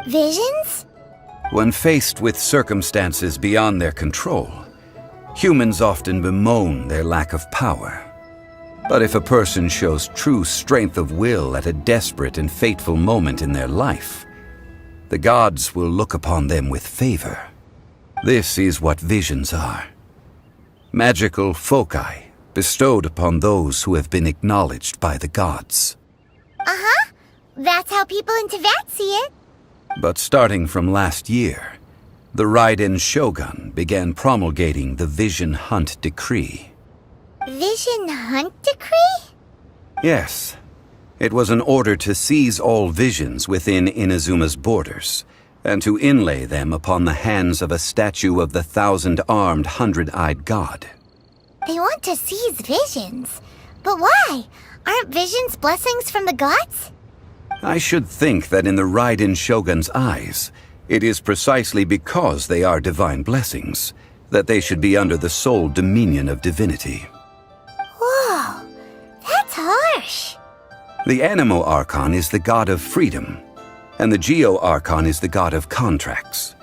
Visions? When faced with circumstances beyond their control, humans often bemoan their lack of power. But if a person shows true strength of will at a desperate and fateful moment in their life, the gods will look upon them with favor. This is what visions are. Magical foci bestowed upon those who have been acknowledged by the gods. Uh-huh. That's how people in Teyvat see it. But starting from last year, the Raiden Shogun began promulgating the Vision Hunt Decree. Vision Hunt Decree? Yes. It was an order to seize all visions within Inazuma's borders, and to inlay them upon the hands of a statue of the 1,000-armed, 100-eyed god. They want to seize visions. But why? Aren't visions blessings from the gods? I should think that in the Raiden Shogun's eyes, it is precisely because they are divine blessings that they should be under the sole dominion of divinity. Whoa, that's harsh. The Anemo Archon is the god of freedom, and the Geo Archon is the god of contracts.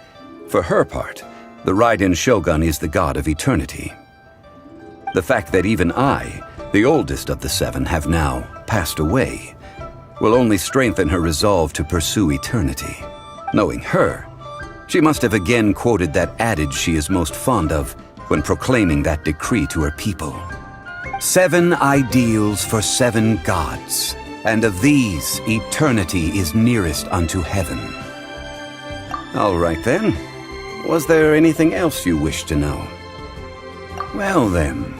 For her part, the Raiden Shogun is the god of eternity. The fact that even I, the oldest of the seven, have now passed away, will only strengthen her resolve to pursue eternity. Knowing her, she must have again quoted that adage she is most fond of when proclaiming that decree to her people. 7 ideals for 7 gods, and of these, eternity is nearest unto heaven. All right then. Was there anything else you wish to know? Well then,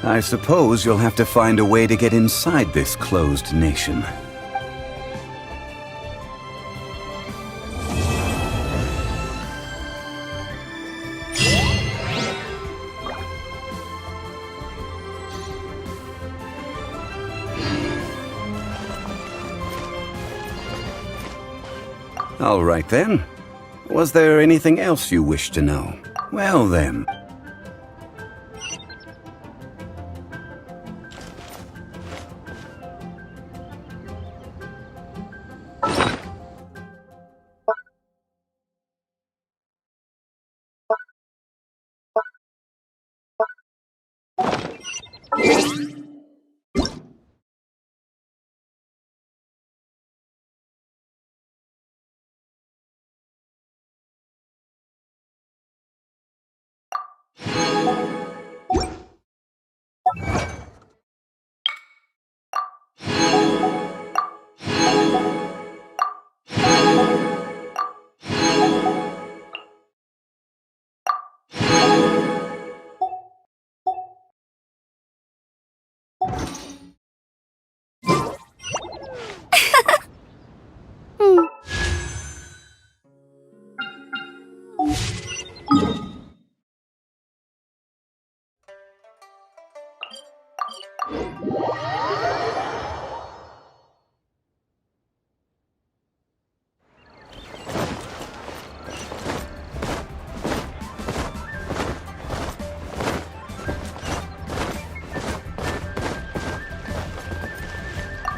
I suppose you'll have to find a way to get inside this closed nation. All right then. Was there anything else you wish to know? Well then.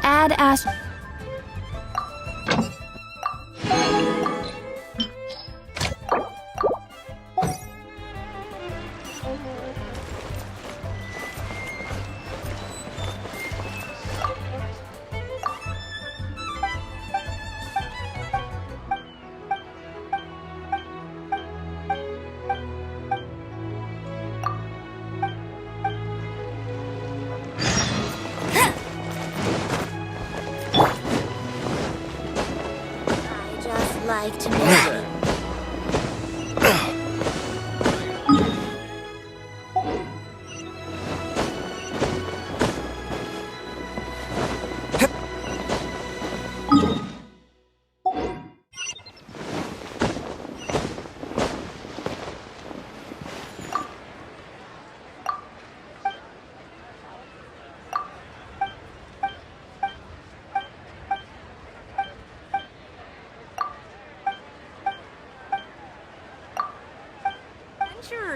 Add Ash. Like to know.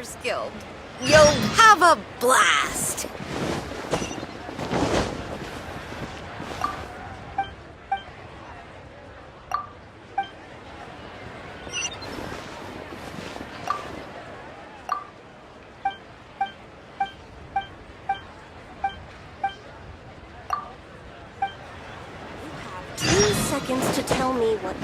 Farmers Guild. You'll have a blast. You have 2 seconds to tell me what...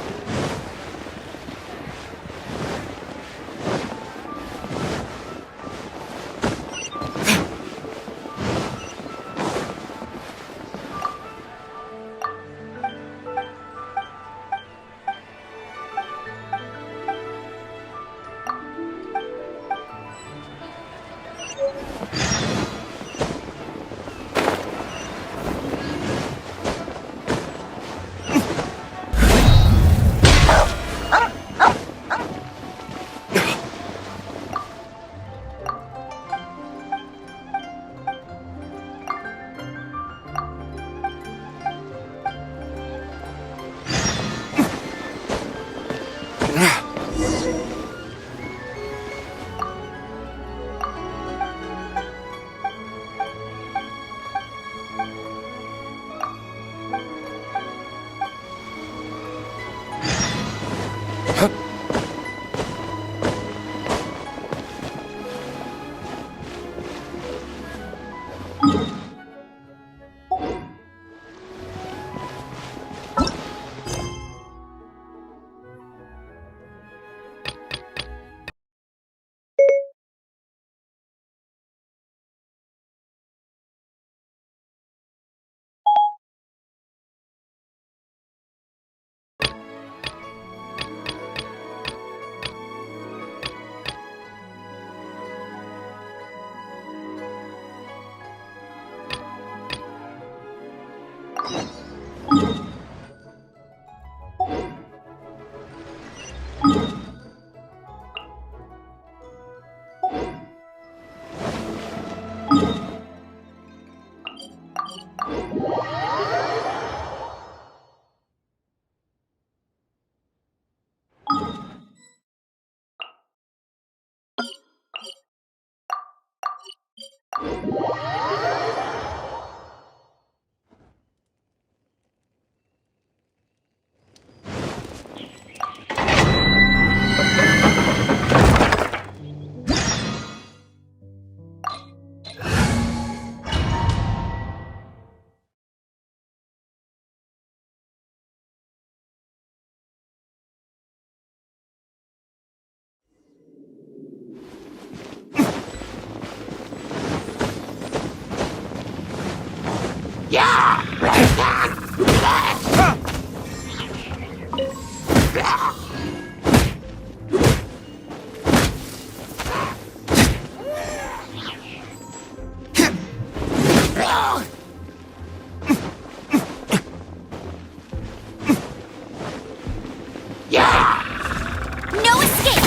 No escape!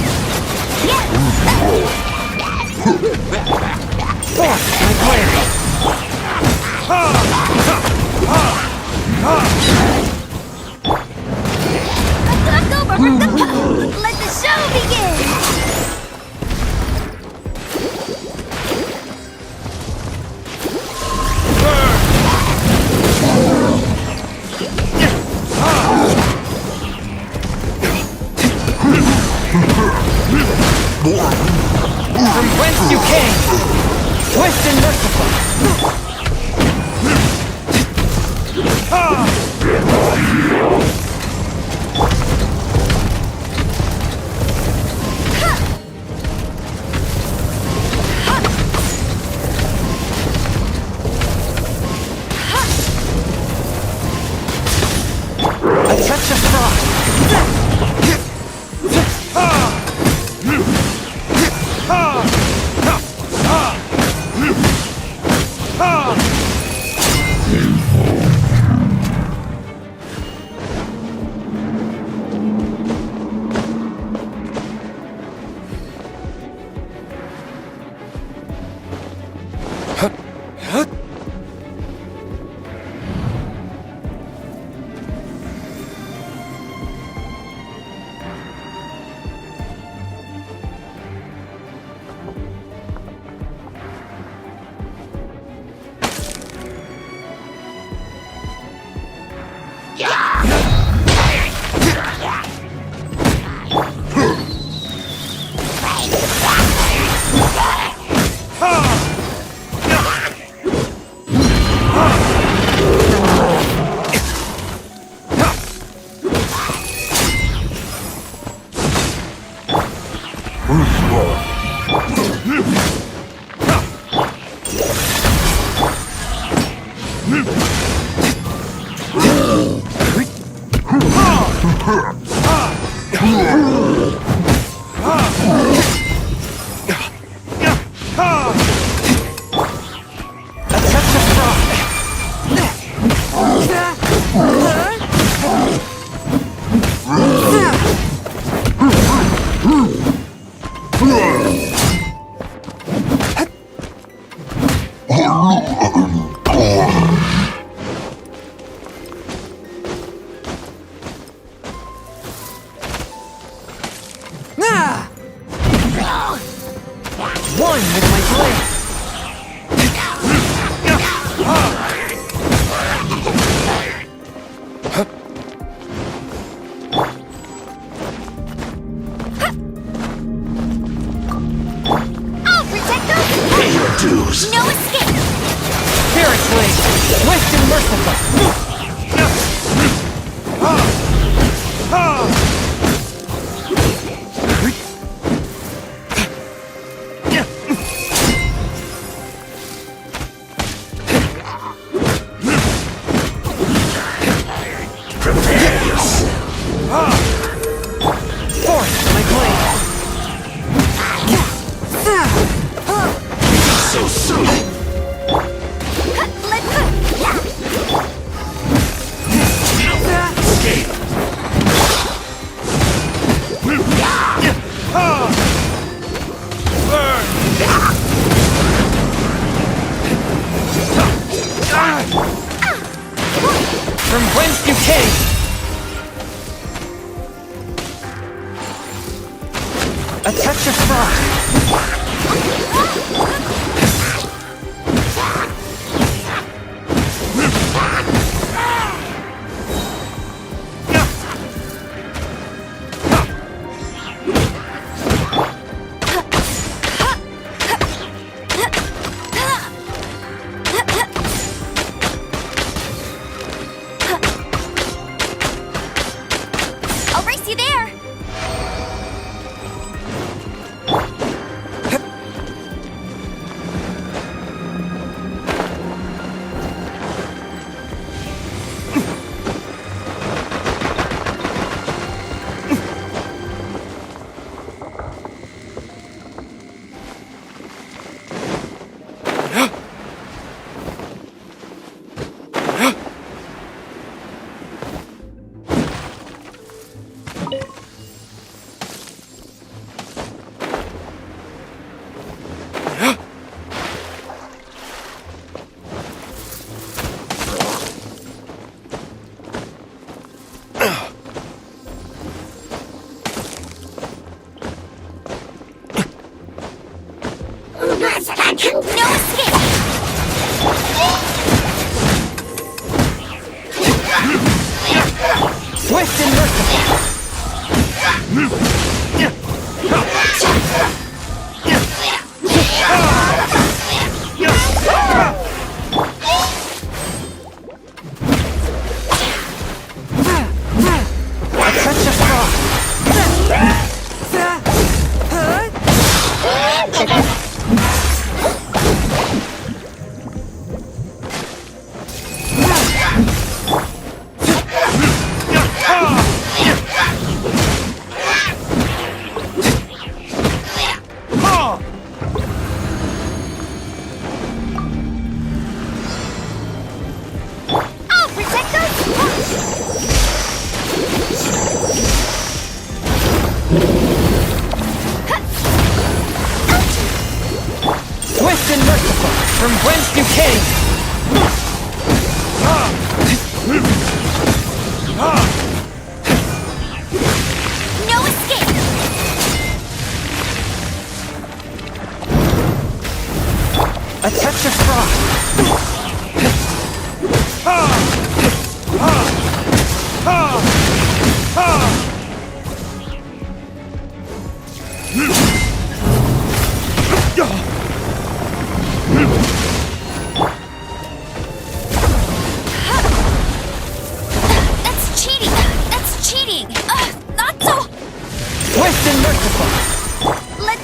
Let the show begin! From whence you came, swift and merciful. A touch of frost. One with my blade! I'll protect us! Pay your dues! No escape! Spirit Blade! Swift and merciful! Prepare yourself! Force my blade! So soon! Escape! From whence you came! A touch of frost! I'll race you there! No escape! Swift and merciful! A touch of frost!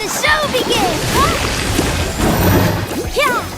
the show begin! Huh? Yeah!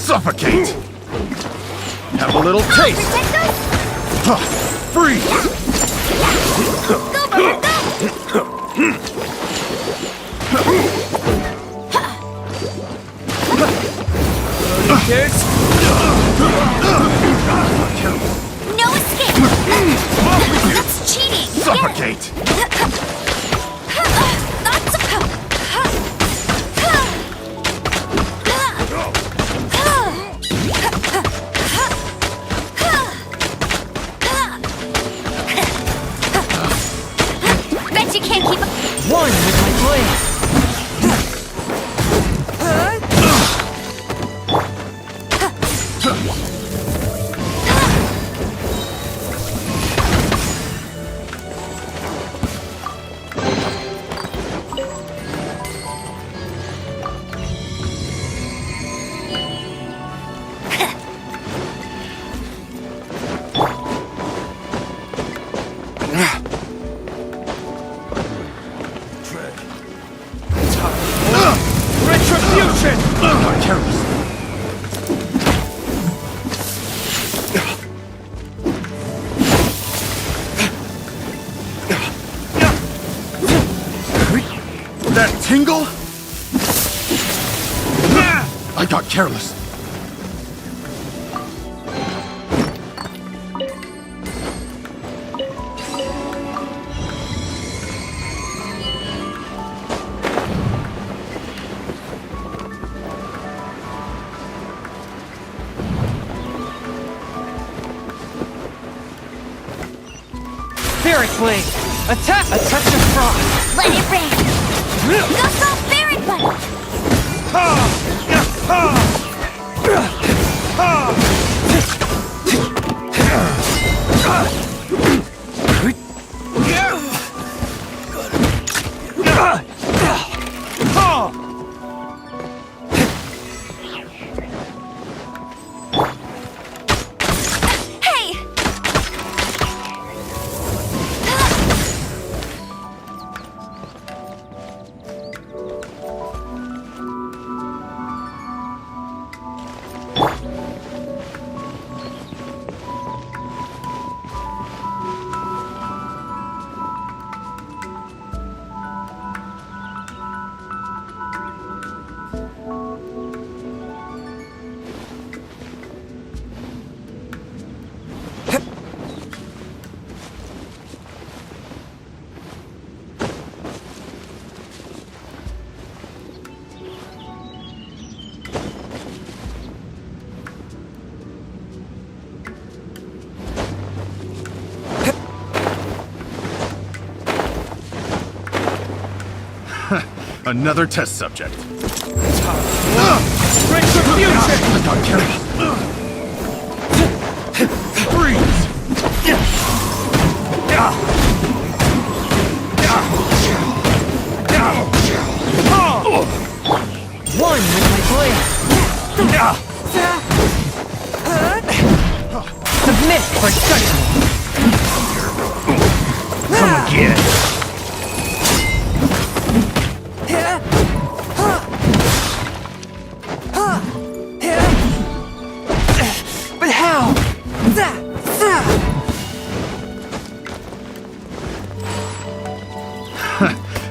Suffocate! Have a little taste! Freeze! No escape! That's cheating! Suffocate! Bet you can't keep up. One with my blade. Retribution! Careless. That tingle? I got careless. Spirit Blade! Attack! A touch of frost! Let it rain! Go Ferret Bunny! Another test subject. Retribution! I got careless. Freeze! for judgment! Come again! But how?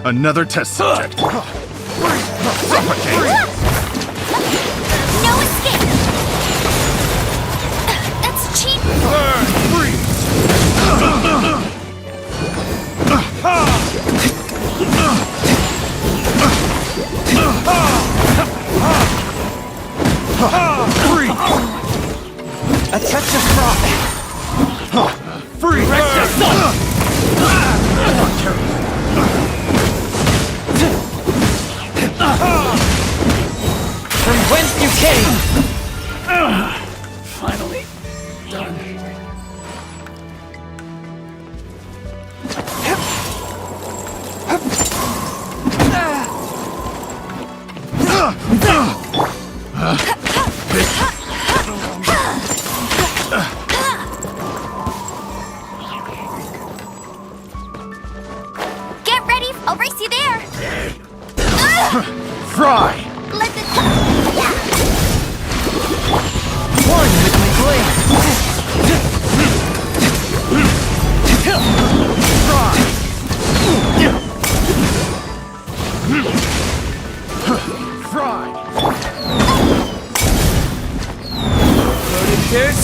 Another test subject. Suffocate! No escape! That's cheating! A touch of froth! Free! From whence you came! Finally done. Get ready! I'll race you there! Fry! Let the... One with my blade! Fry! Loaded pierce!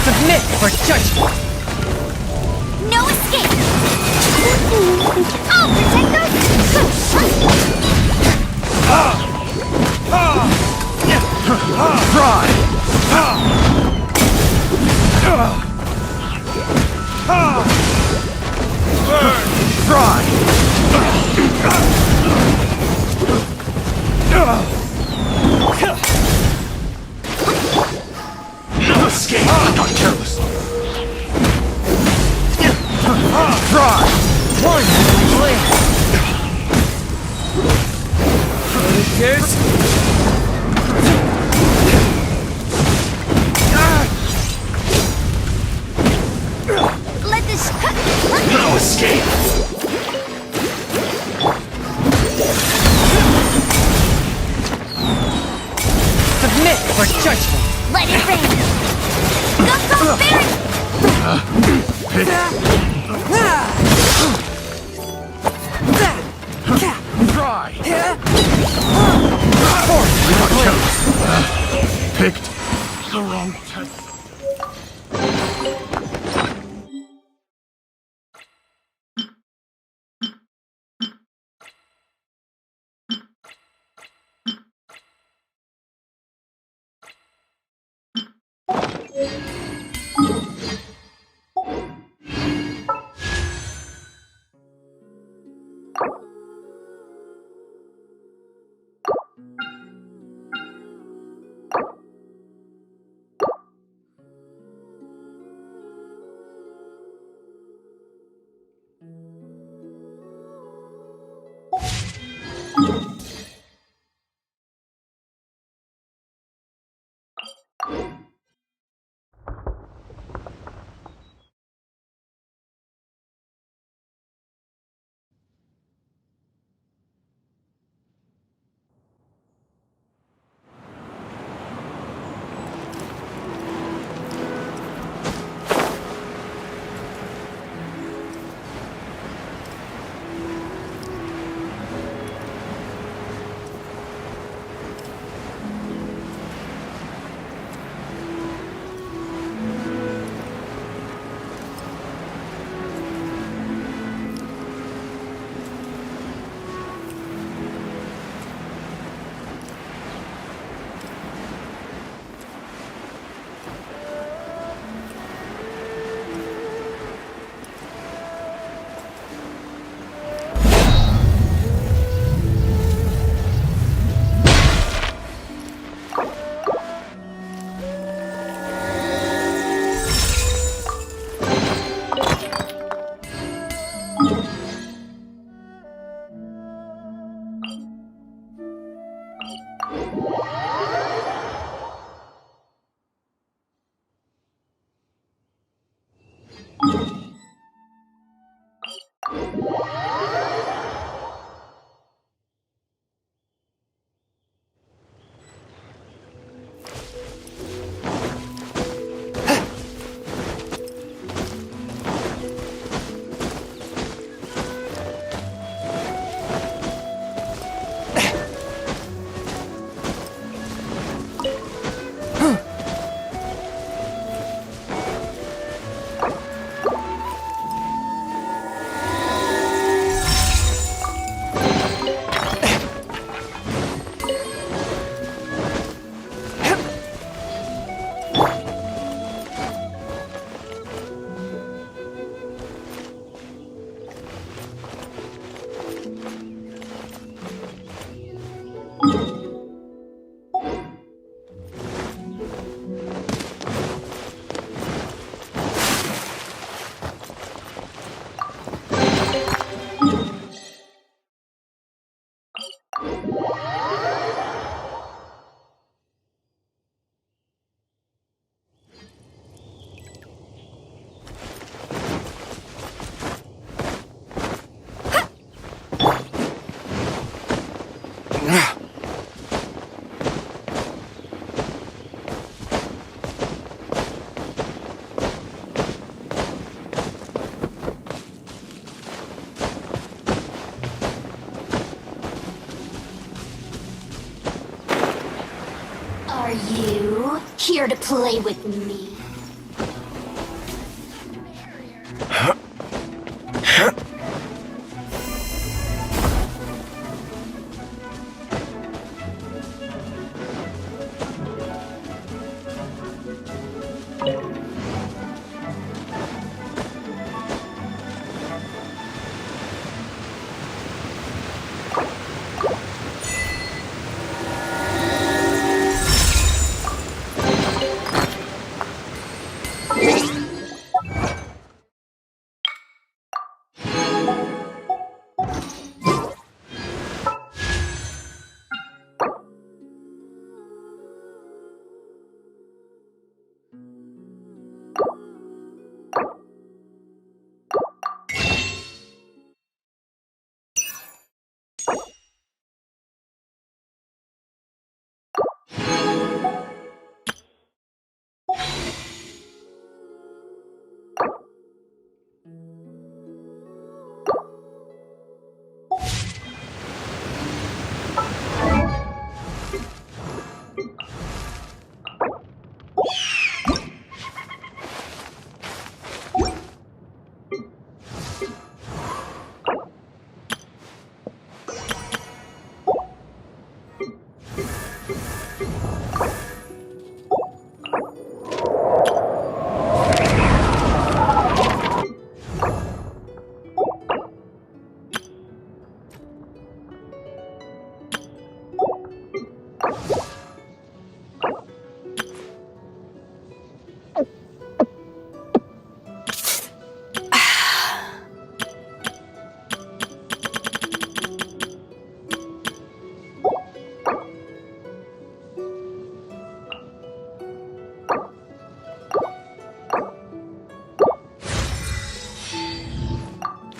Submit for judgment! No escape! I'll protect us! Fry! Fry! No escape! I got careless! Fry! One with my blade! Loaded pierce! Let this... No escape! Submit for judgment! Let it rain! Go, go, Fry! Picked the wrong test. Are you here to play with me?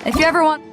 If you ever want...